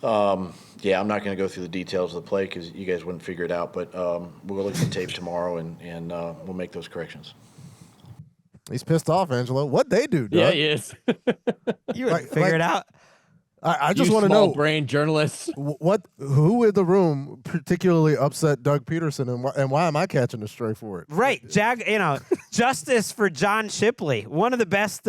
Yeah, I'm not going to go through the details of the play because you guys wouldn't figure it out, but we'll look at the tape tomorrow and we'll make those corrections. He's pissed off, Angelo. What'd they do, Doug? Yeah, he is. You would figure it out. I just want to know, brain journalists. Who in the room particularly upset Doug Peterson, and why am I catching a stray for it? Right, justice for John Shipley, one of the best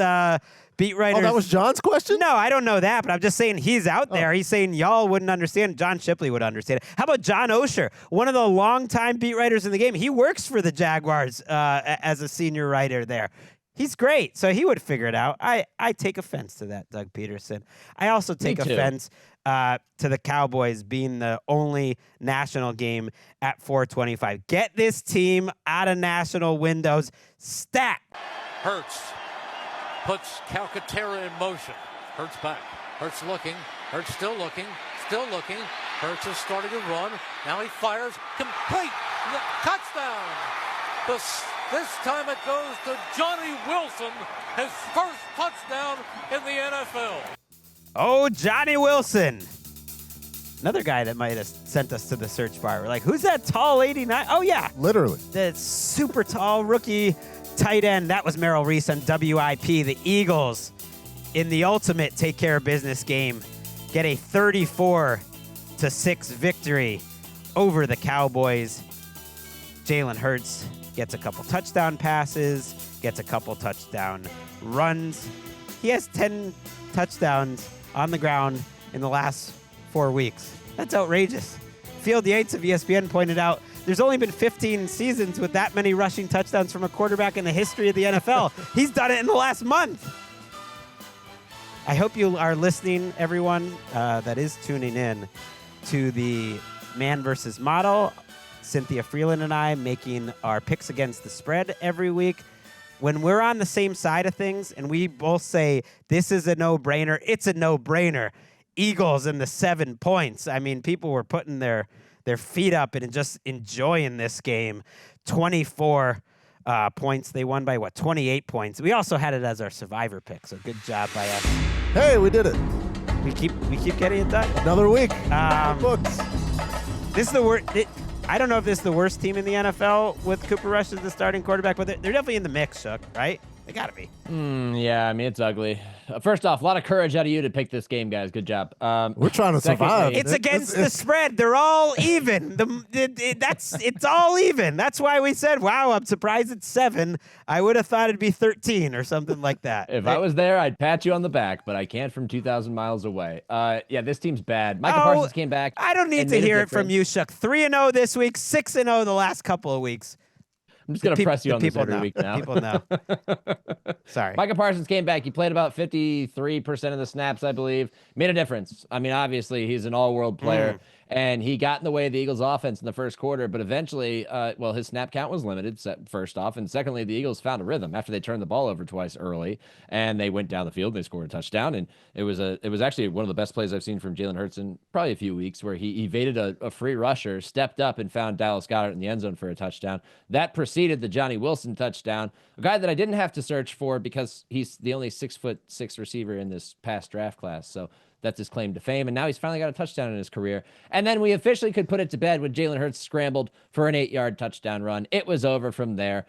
beat writers. Oh, that was John's question? No, I don't know that, but I'm just saying he's out there. He's saying y'all wouldn't understand. John Shipley would understand it. How about John Osher, one of the longtime beat writers in the game? He works for the Jaguars as a senior writer there. He's great, so he would figure it out. I take offense to that, Doug Peterson. I also take offense to the Cowboys being the only national game at 425. Get this team out of national windows. Stat. Hurts puts Calcaterra in motion. Hurts back. Hurts looking. Hurts still looking. Still looking. Hurts is starting to run. Now he fires. Complete. Touchdown. This time it goes to Johnny Wilson, his first touchdown in the NFL. Oh, Johnny Wilson. Another guy that might have sent us to the search bar. We're like, who's that tall 89? Oh, yeah. Literally. The super tall rookie tight end. That was Merrill Reese on WIP. The Eagles, in the ultimate take care of business game, get a 34-6 victory over the Cowboys. Jalen Hurts gets a couple touchdown passes, gets a couple touchdown runs. He has 10 touchdowns on the ground in the last 4 weeks. That's outrageous. Field Yates of ESPN pointed out there's only been 15 seasons with that many rushing touchdowns from a quarterback in the history of the NFL. He's done it in the last month. I hope you are listening, everyone that is tuning in to the Man versus Model. Cynthia Freeland and I making our picks against the spread every week. When we're on the same side of things and we both say this is a no-brainer, it's a no-brainer. Eagles in the 7 points. I mean, people were putting their feet up and just enjoying this game. 24 points. They won by 28 points. We also had it as our survivor pick, so good job by us. Hey, we did it. We keep getting it done. Another week. Books. This is the worst. I don't know if this is the worst team in the NFL with Cooper Rush as the starting quarterback, but they're definitely in the mix, Shook, right? They got to be. Yeah, I mean, it's ugly. First off, a lot of courage out of you to pick this game, guys. Good job. We're trying to survive. It's against the spread. They're all even. It's all even. That's why we said, wow, I'm surprised it's 7. I would have thought it'd be 13 or something like that. If I was there, I'd pat you on the back, but I can't from 2,000 miles away. Yeah, this team's bad. Micah Parsons came back. I don't need to hear it from you, Shuck. 3-0 this week, 6-0 the last couple of weeks. I'm just going to press you on this every week now. People know. Sorry. Micah Parsons came back. He played about 53% of the snaps, I believe. Made a difference. I mean, obviously, he's an all-world player, and he got in the way of the Eagles' offense in the first quarter, but eventually, his snap count was limited, first off, and secondly, the Eagles found a rhythm after they turned the ball over twice early, and they went down the field, and they scored a touchdown, and it was actually one of the best plays I've seen from Jalen Hurts in probably a few weeks, where he evaded a free rusher, stepped up, and found Dallas Goedert in the end zone for a touchdown. That preceded the Johnny Wilson touchdown, a guy that I didn't have to search for because he's the only 6'6" receiver in this past draft class. So that's his claim to fame. And now he's finally got a touchdown in his career. And then we officially could put it to bed when Jalen Hurts scrambled for an 8-yard touchdown run. It was over from there.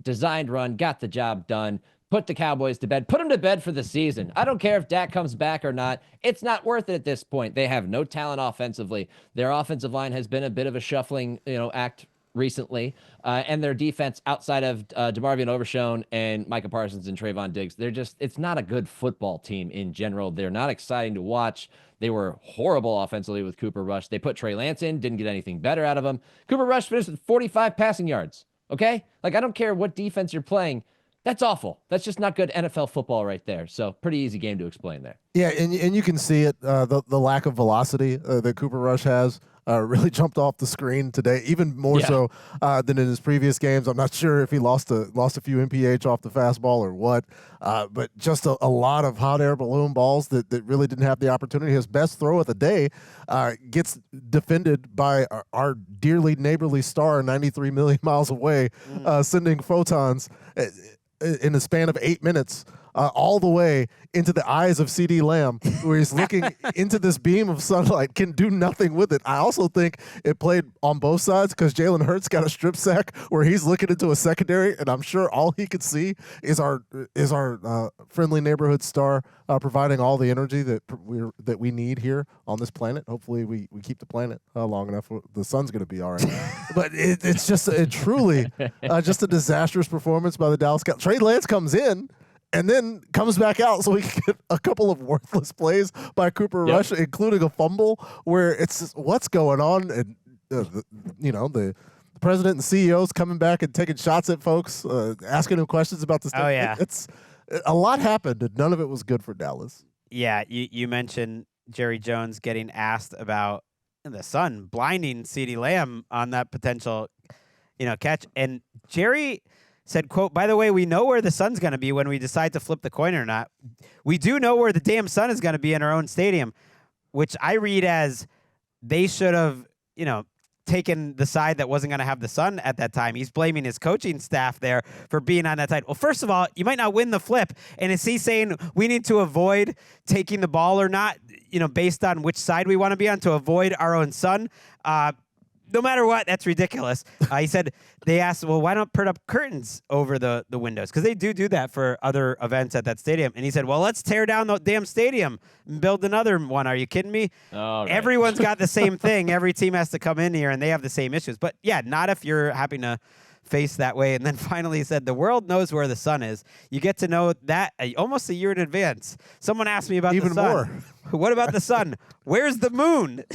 Designed run, got the job done. Put the Cowboys to bed. Put them to bed for the season. I don't care if Dak comes back or not. It's not worth it at this point. They have no talent offensively. Their offensive line has been a bit of a shuffling, act recently, and their defense outside of DeMarvion Overshown and Micah Parsons and Trayvon Diggs, it's not a good football team in general. They're not exciting to watch. They were horrible offensively with Cooper Rush. They put Trey Lance in, didn't get anything better out of him. Cooper Rush finished with 45 passing yards, okay? Like, I don't care what defense you're playing. That's awful. That's just not good NFL football right there. So pretty easy game to explain there. Yeah, and you can see it, the lack of velocity that Cooper Rush has. Really jumped off the screen today, even more so than in his previous games. I'm not sure if he lost a few MPH off the fastball or what, but just a lot of hot air balloon balls that really didn't have the opportunity. His best throw of the day gets defended by our dearly neighborly star 93 million miles away, sending photons in the span of 8 minutes. All the way into the eyes of CD Lamb, where he's looking into this beam of sunlight, can do nothing with it. I also think it played on both sides because Jalen Hurts got a strip sack where he's looking into a secondary, and I'm sure all he could see is our friendly neighborhood star providing all the energy that we need here on this planet. Hopefully we keep the planet long enough. The sun's going to be all right. But it's just truly just a disastrous performance by the Dallas Cowboys. Trey Lance comes in and then comes back out so we can get a couple of worthless plays by Cooper Rush, including a fumble where it's just, what's going on? And, the president and CEOs coming back and taking shots at folks, asking them questions about this. Oh, yeah. It's a lot happened, and none of it was good for Dallas. Yeah, you mentioned Jerry Jones getting asked about the sun blinding CeeDee Lamb on that potential, catch. And Jerry said, quote, by the way, we know where the sun's going to be when we decide to flip the coin or not. We do know where the damn sun is going to be in our own stadium, which I read as they should have, taken the side that wasn't going to have the sun at that time. He's blaming his coaching staff there for being on that side. Well, first of all, you might not win the flip. And is he saying we need to avoid taking the ball or not, based on which side we want to be on to avoid our own sun? No matter what, that's ridiculous. He said, they asked, well, why not put up curtains over the windows? Because they do that for other events at that stadium. And he said, well, let's tear down the damn stadium and build another one. Are you kidding me? Right. Everyone's got the same thing. Every team has to come in here, and they have the same issues. But, yeah, not if you're having to face that way. And then finally he said, the world knows where the sun is. You get to know that almost a year in advance. Someone asked me about Even the sun. more. What about the sun? Where's the moon?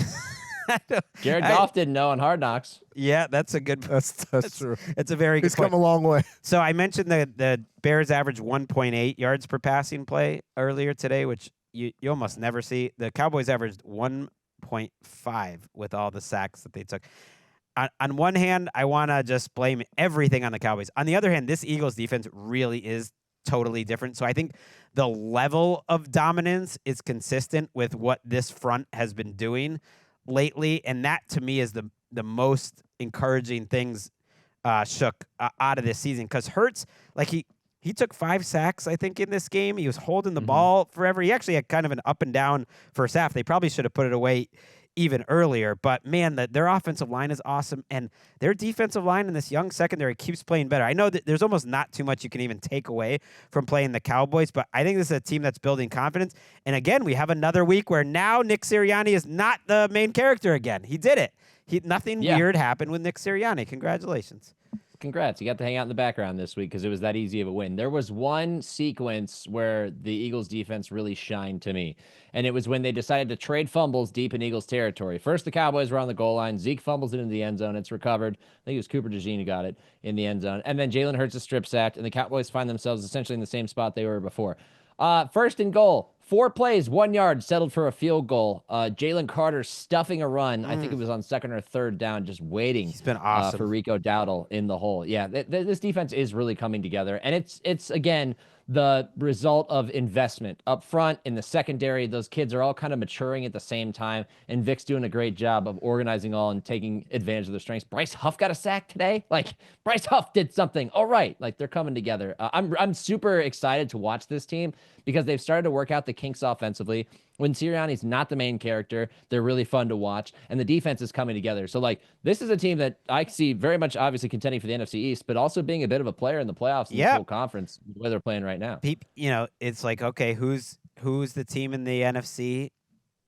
Jared Goff didn't know on Hard Knocks. Yeah, that's a good. That's true. It's a very good He's point. come a long way. So I mentioned the Bears average 1.8 yards per passing play earlier today, which you almost never see. The Cowboys averaged 1.5 with all the sacks that they took. On one hand, I want to just blame everything on the Cowboys. On the other hand, this Eagles defense really is totally different. So I think the level of dominance is consistent with what this front has been doing lately, and that to me is the most encouraging things Shook out of this season, because Hurts, like he took 5 sacks I think in this game. He was holding the ball forever. He actually had kind of an up and down first half. They probably should have put it away even earlier. But, man, their offensive line is awesome, and their defensive line in this young secondary keeps playing better. I know that there's almost not too much you can even take away from playing the Cowboys, but I think this is a team that's building confidence. And, again, we have another week where now Nick Sirianni is not the main character again. He did it. Nothing weird happened with Nick Sirianni. Congratulations. Congrats. You got to hang out in the background this week because it was that easy of a win. There was one sequence where the Eagles defense really shined to me, and it was when they decided to trade fumbles deep in Eagles territory. First, the Cowboys were on the goal line. Zeke fumbles it into the end zone. It's recovered. I think it was Cooper DeJean who got it in the end zone. And then Jalen Hurts is strip sacked, and the Cowboys find themselves essentially in the same spot they were before. First and goal. 4 plays, 1 yard, settled for a field goal. Jalen Carter stuffing a run. I think it was on second or third down, just waiting. He's been awesome. For Rico Dowdle in the hole. Yeah, this defense is really coming together. And it's again, the result of investment up front in the secondary. Those kids are all kind of maturing at the same time. And Vic's doing a great job of organizing all and taking advantage of their strengths. Bryce Huff got a sack today. Like, Bryce Huff did something. All right. Like, they're coming together. I'm super excited to watch this team because they've started to work out the kinks offensively. When Sirianni's not the main character, they're really fun to watch, and the defense is coming together. So, like, this is a team that I see very much obviously contending for the NFC East, but also being a bit of a player in the playoffs in this whole conference, the way they're playing right now. You know, it's like, okay, who's the team in the NFC?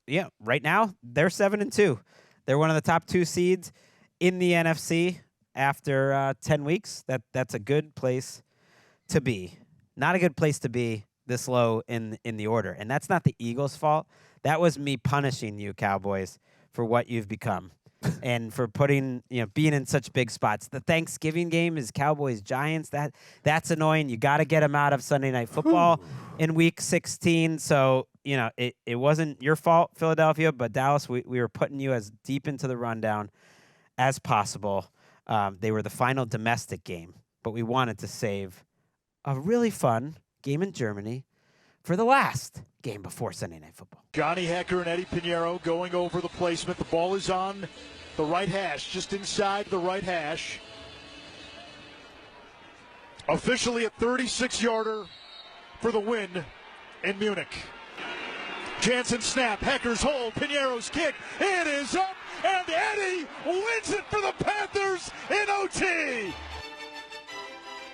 Yeah, right now, they're 7-2. They're one of the top 2 seeds in the NFC after 10 weeks. That's a good place to be. Not a good place to be this low in the order. And that's not the Eagles' fault. That was me punishing you, Cowboys, for what you've become and for being in such big spots. The Thanksgiving game is Cowboys-Giants. That's annoying. You got to get them out of Sunday Night Football in Week 16. So, it wasn't your fault, Philadelphia, but Dallas, we were putting you as deep into the rundown as possible. They were the final domestic game, but we wanted to save a really fun game in Germany for the last game before Sunday Night Football. Johnny Hecker and Eddie Pinheiro going over the placement. The ball is on the right hash, just inside the right hash. Officially a 36-yarder for the win in Munich. Jansen snap, Hecker's hold, Pinheiro's kick. It is up, and Eddie wins it for the Panthers in OT.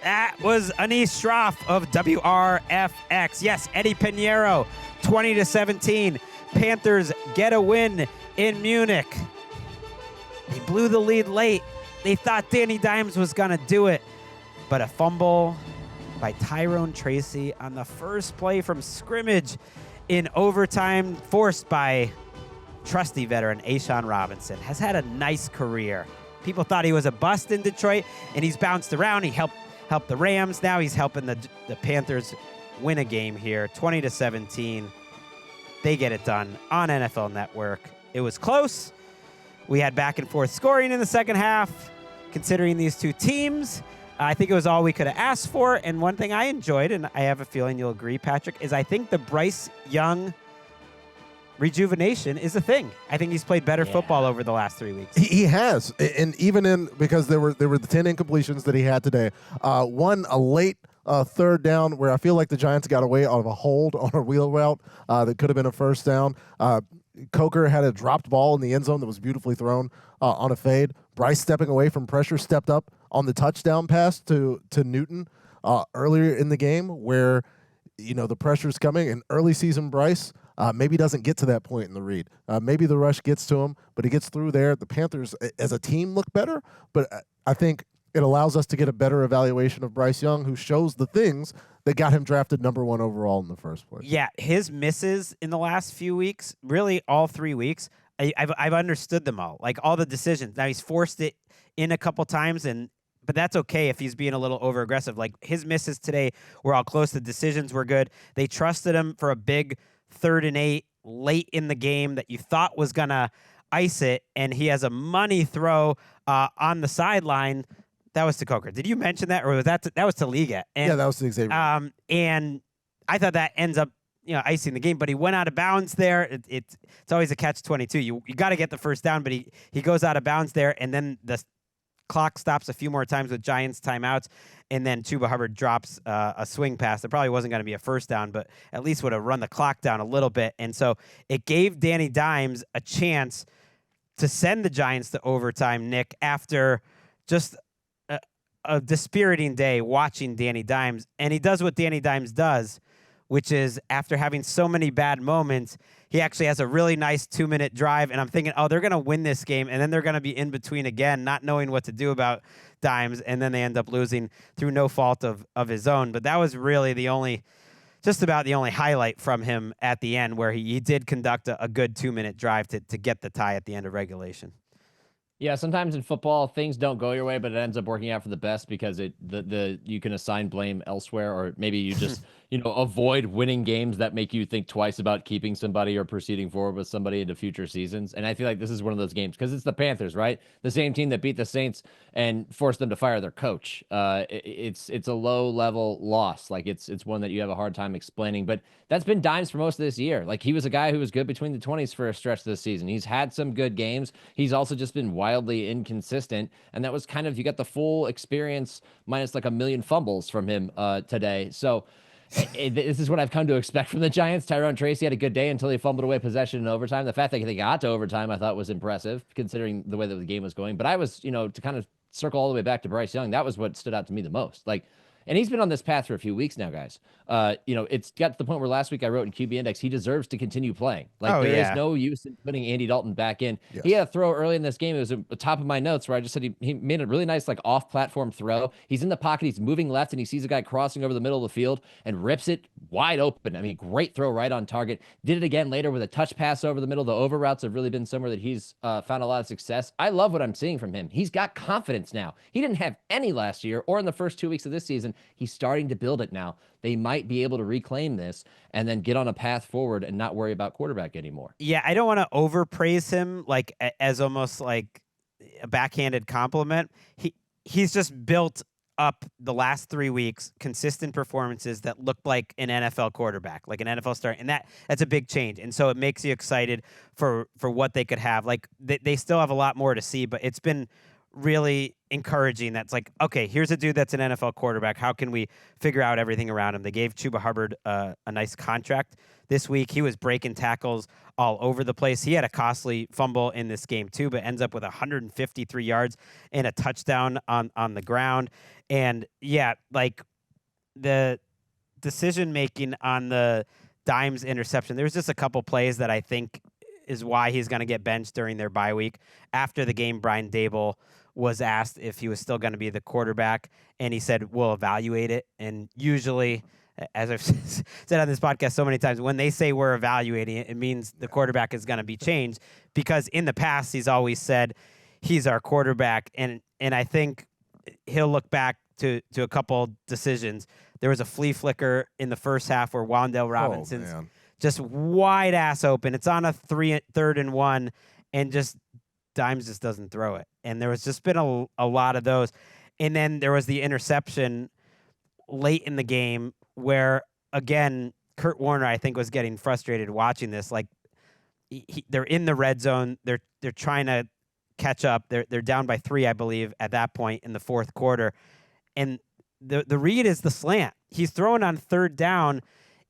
That was Anish Straff of WRFX. Yes, Eddie Pinheiro, 20-17. Panthers get a win in Munich. They blew the lead late. They thought Danny Dimes was going to do it. But a fumble by Tyrone Tracy on the first play from scrimmage in overtime, forced by trusty veteran Ashawn Robinson. Has had a nice career. People thought he was a bust in Detroit, and he's bounced around. He helped the Rams. Now he's helping the Panthers win a game here, 20-17. They get it done on NFL Network. It was close. We had back and forth scoring in the second half. Considering these two teams, I think it was all we could have asked for. And one thing I enjoyed, and I have a feeling you'll agree, Patrick, is I think the Bryce Young rejuvenation is a thing. I think he's played better football over the last 3 weeks. He has, and even because there were the 10 incompletions that he had today. A late third down where I feel like the Giants got away out of a hold on a wheel route that could have been a first down. Coker had a dropped ball in the end zone that was beautifully thrown on a fade. Bryce stepping away from pressure stepped up on the touchdown pass to Newton earlier in the game where the pressure's coming, and early season Bryce maybe doesn't get to that point in the read. Maybe the rush gets to him, but he gets through there. The Panthers, as a team, look better, but I think it allows us to get a better evaluation of Bryce Young, who shows the things that got him drafted number 1 overall in the first place. Yeah, his misses in the last few weeks, really all 3 weeks, I've understood them all, like all the decisions. Now he's forced it in a couple times, but that's okay if he's being a little over-aggressive. Like his misses today were all close. The decisions were good. They trusted him for a big 3rd and 8 late in the game that you thought was going to ice it, and he has a money throw on the sideline. That was to Coker. Did you mention that, or was that was to Liga? And, yeah, that was to Xavier. And I thought that ends up icing the game, but he went out of bounds there. It's always a catch-22. You got to get the first down, but he goes out of bounds there, and then the clock stops a few more times with Giants timeouts, and then Chuba Hubbard drops a swing pass that probably wasn't going to be a first down, but at least would have run the clock down a little bit. And so it gave Danny Dimes a chance to send the Giants to overtime, Nick, after just a dispiriting day watching Danny Dimes. And he does what Danny Dimes does, which is after having so many bad moments, he actually has a really nice 2-minute drive. And I'm thinking, oh, they're going to win this game. And then they're going to be in between again, not knowing what to do about Dimes. And then they end up losing through no fault of his own. But that was really just about the only highlight from him at the end, where he did conduct a good 2-minute drive to get the tie at the end of regulation. Yeah, sometimes in football things don't go your way, but it ends up working out for the best because you can assign blame elsewhere, or maybe you just avoid winning games that make you think twice about keeping somebody or proceeding forward with somebody into future seasons. And I feel like this is one of those games because it's the Panthers, right? The same team that beat the Saints and forced them to fire their coach. It's a low level loss. Like it's one that you have a hard time explaining, but that's been Dimes for most of this year. Like he was a guy who was good between the 20s for a stretch this season. He's had some good games. He's also just been wildly inconsistent. And that was kind of, you got the full experience minus like a million fumbles from him today. So this is what I've come to expect from the Giants. Tyrone Tracy had a good day until he fumbled away possession in overtime. The fact that they got to overtime, I thought was impressive considering the way that the game was going. But I was, to kind of circle all the way back to Bryce Young, that was what stood out to me the most. Like, and he's been on this path for a few weeks now, guys. It's got to the point where last week I wrote in QB Index, he deserves to continue playing. Like there is no use in putting Andy Dalton back in. Yes. He had a throw early in this game. It was at the top of my notes where I just said he made a really nice like off-platform throw. He's in the pocket. He's moving left, and he sees a guy crossing over the middle of the field and rips it wide open. I mean, great throw right on target. Did it again later with a touch pass over the middle. The over routes have really been somewhere that he's found a lot of success. I love what I'm seeing from him. He's got confidence now. He didn't have any last year or in the first 2 weeks of this season. He's starting to build it now. They might be able to reclaim this and then get on a path forward and not worry about quarterback anymore. Yeah, I don't want to overpraise him like as almost like a backhanded compliment. He's just built up the last 3 weeks consistent performances that look like an NFL quarterback, like an NFL star, and that's a big change. And so it makes you excited for what they could have. Like they still have a lot more to see, but it's been really encouraging. That's like, okay, here's a dude that's an NFL quarterback. How can we figure out everything around him? They gave Chuba Hubbard a nice contract this week. He was breaking tackles all over the place. He had a costly fumble in this game too, but ends up with 153 yards and a touchdown on the ground. And yeah, like the decision making on the Dimes interception, there was just a couple plays that I think is why he's going to get benched during their bye week. After the game, Brian Daboll was asked if he was still going to be the quarterback, and he said, we'll evaluate it. And usually, as I've said on this podcast so many times, when they say we're evaluating it, it means the quarterback is going to be changed, because in the past, he's always said he's our quarterback. And I think he'll look back to a couple decisions. There was a flea flicker in the first half where Wan'Dale Robinson's just wide ass open. It's on a 3rd and 1, and just Dimes just doesn't throw it. And there was just been a lot of those. And then there was the interception late in the game where, again, Kurt Warner, I think, was getting frustrated watching this. Like they're in the red zone. They're trying to catch up. They're down by 3, I believe, at that point in the fourth quarter. And the read is the slant. He's throwing on 3rd down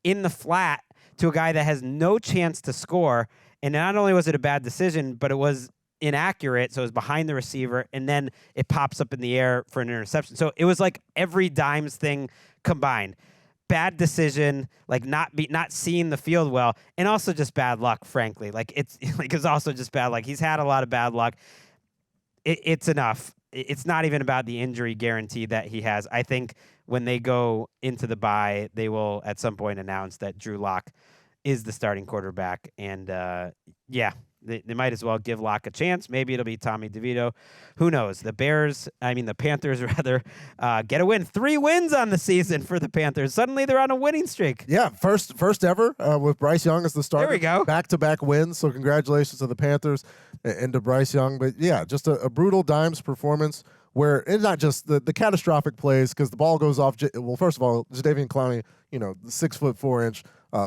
in the flat to a guy that has no chance to score. And not only was it a bad decision, but it was inaccurate, so it was behind the receiver, and then it pops up in the air for an interception. So it was like every Dimes thing combined. Bad decision, like not seeing the field well, and also just bad luck, frankly. Like it's also just bad luck. He's had a lot of bad luck. It's enough. It's not even about the injury guarantee that he has. I think when they go into the bye, they will at some point announce that Drew Lock is the starting quarterback. And they might as well give Lock a chance. Maybe it'll be Tommy DeVito. Who knows? The Panthers rather, get a win. 3 wins on the season for the Panthers. Suddenly they're on a winning streak. Yeah, first ever with Bryce Young as the starter. There we go. Back-to-back wins. So congratulations to the Panthers and to Bryce Young. But yeah, just a brutal Dimes performance where it's not just the catastrophic plays, because the ball goes off. Well, first of all, Jadeveon Clowney, 6'4"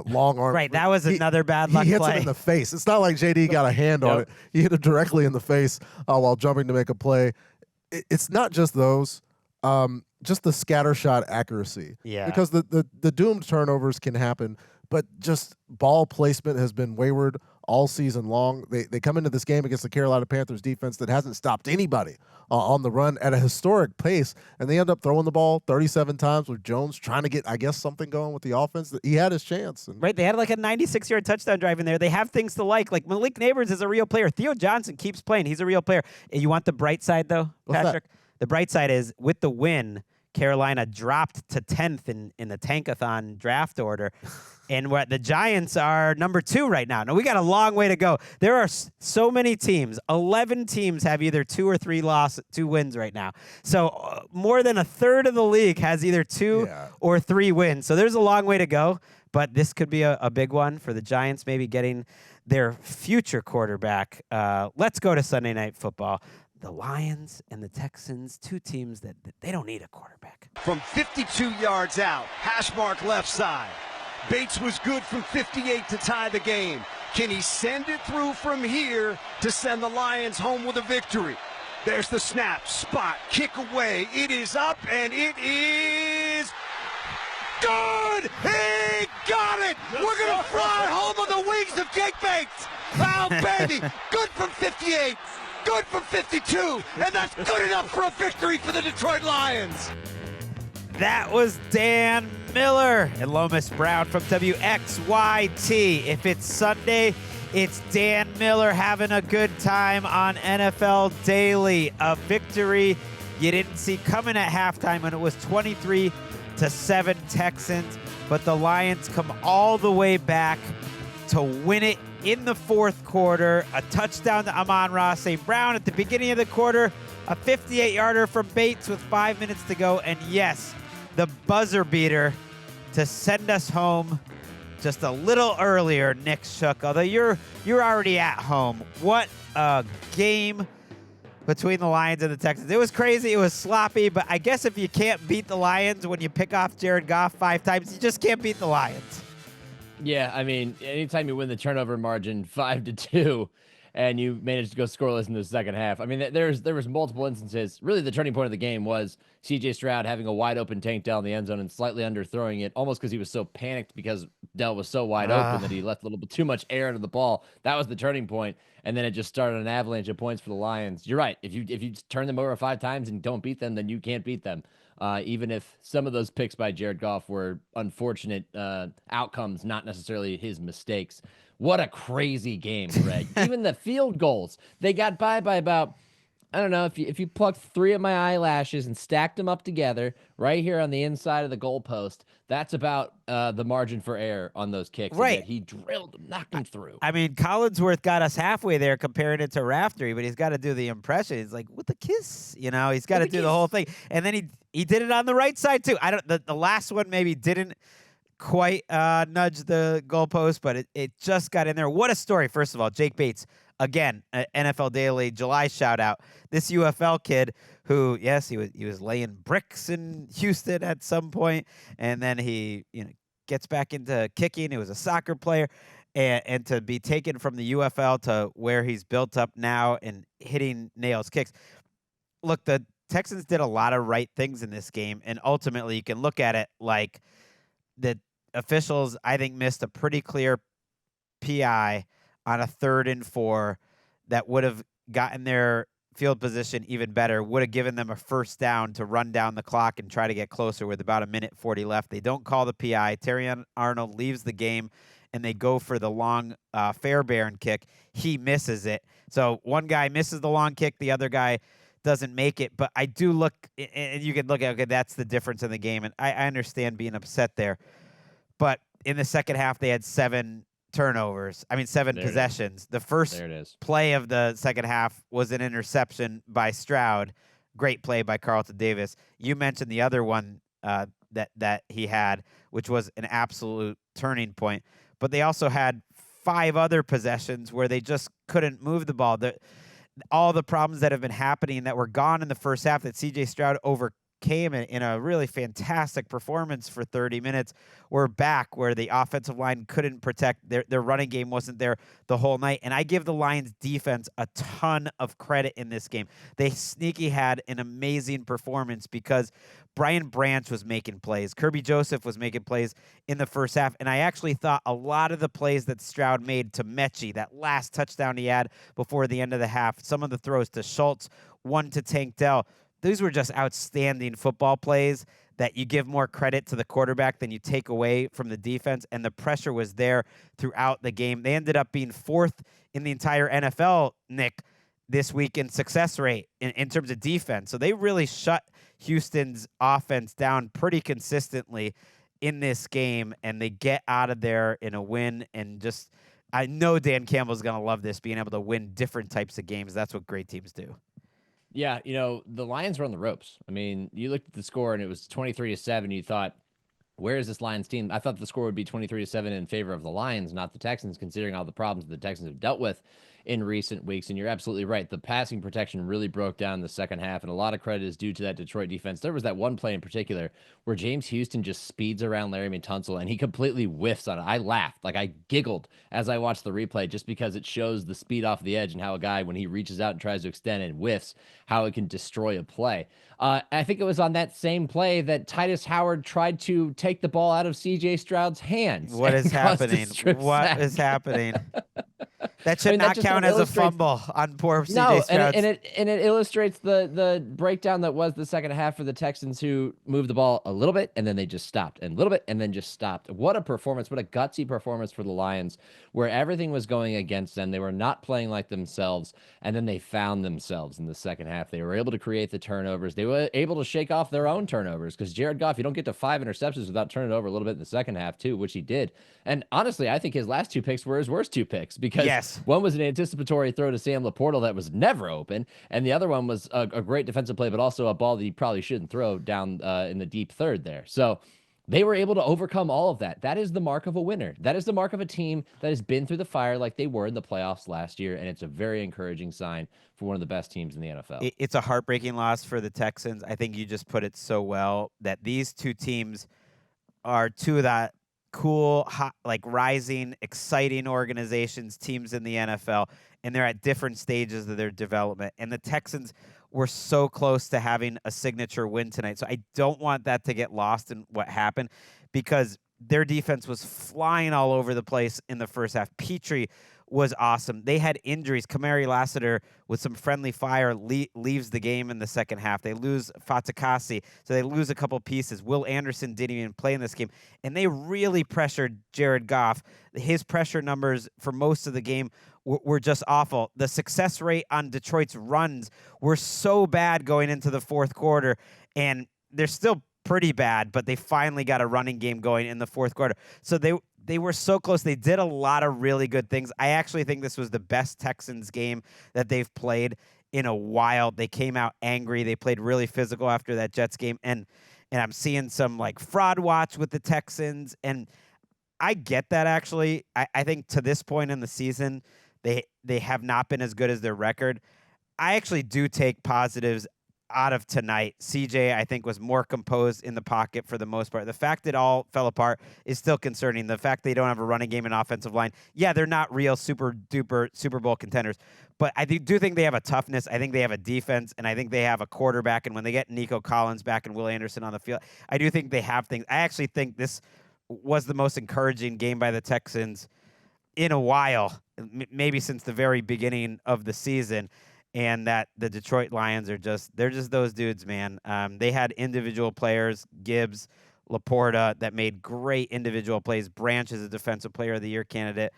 long arm. Right, that was another bad luck play. He hits him in the face. It's not like JD got a hand on it. He hit it directly in the face while jumping to make a play. It's not just those, just the scattershot accuracy. Yeah. Because the doomed turnovers can happen, but just ball placement has been wayward all season long. They come into this game against the Carolina Panthers defense that hasn't stopped anybody on the run at a historic pace, and they end up throwing the ball 37 times with Jones trying to get, I guess, something going with the offense. He had his chance. Right, they had like a 96-yard touchdown drive in there. They have things to like. Like Malik Neighbors is a real player. Theo Johnson keeps playing. He's a real player. You want the bright side, though, Patrick? The bright side is with the win, Carolina dropped to 10th in the Tankathon draft order. And the Giants are number 2 right now. Now, we got a long way to go. There are so many teams. 11 teams have either 2 or 3 wins right now. So more than a third of the league has either 2 or 3 wins. So there's a long way to go. But this could be a big one for the Giants, maybe getting their future quarterback. Let's go to Sunday Night Football. The Lions and the Texans, 2 teams that they don't need a quarterback. From 52 yards out, hash mark left side. Bates was good from 58 to tie the game. Can he send it through from here to send the Lions home with a victory? There's the snap, spot, kick away. It is up, and it is good! He got it! We're going to fly home on the wings of Jake Bates! Oh, baby! Good from 58! Good from 52! And that's good enough for a victory for the Detroit Lions! That was Dan Miller and Lomas Brown from WXYT. If it's Sunday, it's Dan Miller having a good time on NFL Daily. A victory you didn't see coming at halftime when it was 23-7 Texans, but the Lions come all the way back to win it in the fourth quarter. A touchdown to Amon-Ra St. Brown at the beginning of the quarter, a 58-yarder from Bates with 5 minutes to go, and yes, the buzzer beater to send us home just a little earlier, Nick Shook. Although you're already at home. What a game between the Lions and the Texans. It was crazy. It was sloppy. But I guess if you can't beat the Lions when you pick off Jared Goff 5 times, you just can't beat the Lions. Yeah, I mean, anytime you win the turnover margin 5-2 and you manage to go scoreless in the second half. I mean, there was multiple instances. Really, the turning point of the game was C.J. Stroud having a wide open tank down the end zone and slightly underthrowing it, almost because he was so panicked because Dell was so wide open that he left a little bit too much air into the ball. That was the turning point, and then it just started an avalanche of points for the Lions. You're right. If you turn them over 5 times and don't beat them, then you can't beat them. Even if some of those picks by Jared Goff were unfortunate outcomes, not necessarily his mistakes. What a crazy game, Greg. Even the field goals, they got by about, I don't know, if you plucked 3 of my eyelashes and stacked them up together right here on the inside of the goalpost, that's about the margin for error on those kicks. Right. And he drilled them, knocked them through. I mean, Collinsworth got us halfway there comparing it to Raftery, but he's got to do the impression. He's like, with the kiss, he's got to do the whole thing. And then he did it on the right side, too. The last one maybe didn't quite nudge the goalpost, but it just got in there. What a story. First of all, Jake Bates, again, NFL Daily July shout out. This UFL kid who, yes, he was laying bricks in Houston at some point, and then he gets back into kicking. He was a soccer player, and to be taken from the UFL to where he's built up now and hitting nails kicks. Look, the Texans did a lot of right things in this game, and ultimately you can look at it like the officials, I think, missed a pretty clear PI on a 3rd and 4 that would have gotten their field position even better, would have given them a first down to run down the clock and try to get closer with about 1:40 left. They don't call the PI. Terry Arnold leaves the game, and they go for the long Fairbairn kick. He misses it. So one guy misses the long kick, the other guy doesn't make it. But I do look, and you can look at, okay, that's the difference in the game, and I understand being upset there. But in the second half, they had 7 possessions. The first play of the second half was an interception by Stroud. Great play by Carlton Davis. You mentioned the other one that he had, which was an absolute turning point. But they also had 5 other possessions where they just couldn't move the ball. All the problems that have been happening that were gone in the first half that C.J. Stroud came in a really fantastic performance for 30 minutes. We're back where the offensive line couldn't protect. Their running game wasn't there the whole night. And I give the Lions defense a ton of credit in this game. They sneaky had an amazing performance because Brian Branch was making plays. Kirby Joseph was making plays in the first half. And I actually thought a lot of the plays that Stroud made to Mechie, that last touchdown he had before the end of the half, some of the throws to Schultz, one to Tank Dell, these were just outstanding football plays that you give more credit to the quarterback than you take away from the defense. And the pressure was there throughout the game. They ended up being fourth in the entire NFL, Nick, this week in success rate in terms of defense. So they really shut Houston's offense down pretty consistently in this game, and they get out of there in a win. And just, I know Dan Campbell's going to love this, being able to win different types of games. That's what great teams do. Yeah, the Lions were on the ropes. I mean, you looked at the score and it was 23-7. You thought, where is this Lions team? I thought the score would be 23-7 in favor of the Lions, not the Texans, considering all the problems the Texans have dealt with in recent weeks. And you're absolutely right. The passing protection really broke down in the second half, and a lot of credit is due to that Detroit defense. There was that one play in particular where James Houston just speeds around Larry Tunsil, and he completely whiffs on it. I laughed. Like, I giggled as I watched the replay just because it shows the speed off the edge and how a guy, when he reaches out and tries to extend and whiffs, how it can destroy a play. I think it was on that same play that Titus Howard tried to take the ball out of C.J. Stroud's hands. What is happening? What is happening? That should not count as a fumble on poor C.J. Stroud. And it illustrates the breakdown that was the second half for the Texans, who moved the ball a little bit and then they just stopped, and a little bit and then just stopped. What a performance! What a gutsy performance for the Lions, where everything was going against them. They were not playing like themselves, and then they found themselves in the second half. They were able to create the turnovers. They were able to shake off their own turnovers, because Jared Goff, you don't get to 5 interceptions without turning it over a little bit in the second half too, which he did. And honestly, I think his last 2 picks were his worst 2 picks, because one was an anticipatory throw to Sam Laporta that was never open, and the other one was a great defensive play, but also a ball that he probably shouldn't throw down in the deep third there. So they were able to overcome all of that. That is the mark of a winner. That is the mark of a team that has been through the fire like they were in the playoffs last year, and it's a very encouraging sign for one of the best teams in the NFL. It's a heartbreaking loss for the Texans. I think you just put it so well, that these two teams are two of that cool, hot, like rising, exciting organizations, teams in the NFL, and they're at different stages of their development. And the Texans were so close to having a signature win tonight. So I don't want that to get lost in what happened, because their defense was flying all over the place in the first half. Petrie was awesome. They had injuries. Kamari Lassiter, with some friendly fire, leaves the game in the second half. They lose Fatukasi, so they lose a couple pieces. Will Anderson didn't even play in this game, and they really pressured Jared Goff. His pressure numbers for most of the game were just awful. The success rate on Detroit's runs were so bad going into the fourth quarter, and they're still pretty bad, but they finally got a running game going in the fourth quarter. So they were so close. They did a lot of really good things. I actually think this was the best Texans game that they've played in a while. They came out angry. They played really physical after that Jets game, and I'm seeing some like fraud watch with the Texans, and I get that actually. I think to this point in the season, they have not been as good as their record. I actually do take positives out of tonight. CJ, I think, was more composed in the pocket for the most part. The fact it all fell apart is still concerning. The fact they don't have a running game and offensive line, yeah, they're not real super duper Super Bowl contenders, but I do think they have a toughness. I think they have a defense, and I think they have a quarterback. And when they get Nico Collins back and Will Anderson on the field, I do think they have things. I actually think this was the most encouraging game by the Texans in a while, maybe since the very beginning of the season. And that the Detroit Lions are they're just those dudes, man. They had individual players, Gibbs, Laporta, that made great individual plays. Branch is a Defensive Player of the Year candidate.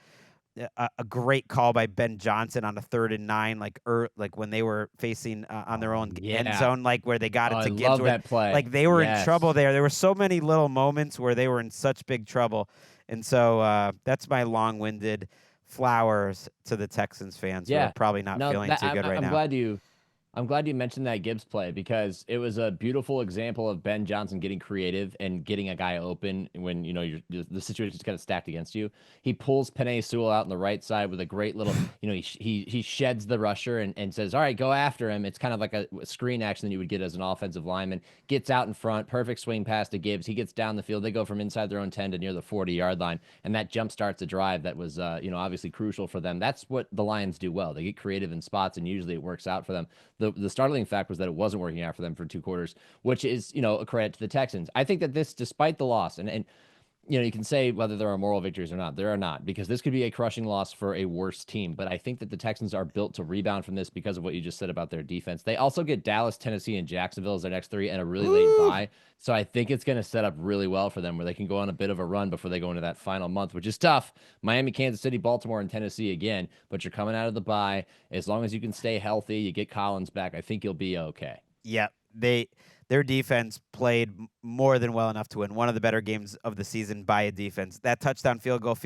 A great call by Ben Johnson on a 3rd and 9, like when they were facing on their own end zone, like where they got it to Gibbs. Love that play. Like they were in trouble there. There were so many little moments where they were in such big trouble. And so that's my long-winded flowers to the Texans fans who are probably not feeling too good right now. I'm glad you mentioned that Gibbs play because it was a beautiful example of Ben Johnson getting creative and getting a guy open when, you know, the situation's kind of stacked against you. He pulls Penei Sewell out on the right side with a great little, you know, he sheds the rusher and says, all right, go after him. It's kind of like a screen action that you would get as an offensive lineman. Gets out in front, perfect swing pass to Gibbs. He gets down the field. They go from inside their own 10 to near the 40-yard line, and that jump starts a drive that was, you know, obviously crucial for them. That's what the Lions do well. They get creative in spots, and usually it works out for them. The startling fact was that it wasn't working out for them for 2 quarters, which is, you know, a credit to the Texans. I think that this, despite the loss, and you know, you can say whether there are moral victories or not. There are not, because this could be a crushing loss for a worse team. But I think that the Texans are built to rebound from this because of what you just said about their defense. They also get Dallas, Tennessee, and Jacksonville as their next 3 and a really late bye. So I think it's going to set up really well for them where they can go on a bit of a run before they go into that final month, which is tough. Miami, Kansas City, Baltimore, and Tennessee again. But you're coming out of the bye. As long as you can stay healthy, you get Collins back, I think you'll be okay. Yeah, their defense played more than well enough to win one of the better games of the season by a defense. That touchdown field goal,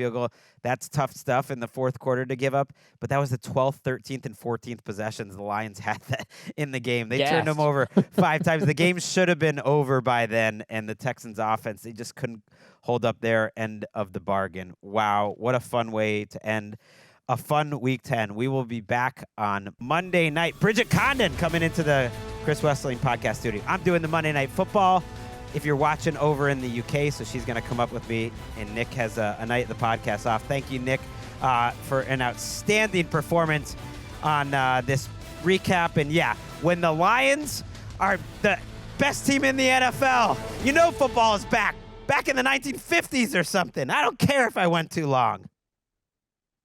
that's tough stuff in the fourth quarter to give up, but that was the 12th, 13th, and 14th possessions the Lions had that in the game. They turned them over 5 times. The game should have been over by then, and the Texans offense, they just couldn't hold up their end of the bargain. Wow, what a fun way to end a fun Week 10. We will be back on Monday night. Bridget Condon coming into the Chris Wesseling podcast studio. I'm doing the Monday Night Football. If you're watching over in the UK, so she's going to come up with me, and Nick has a night of the podcast off. Thank you, Nick, for an outstanding performance on this recap. And yeah, when the Lions are the best team in the NFL, you know football is back in the 1950s or something. I don't care if I went too long.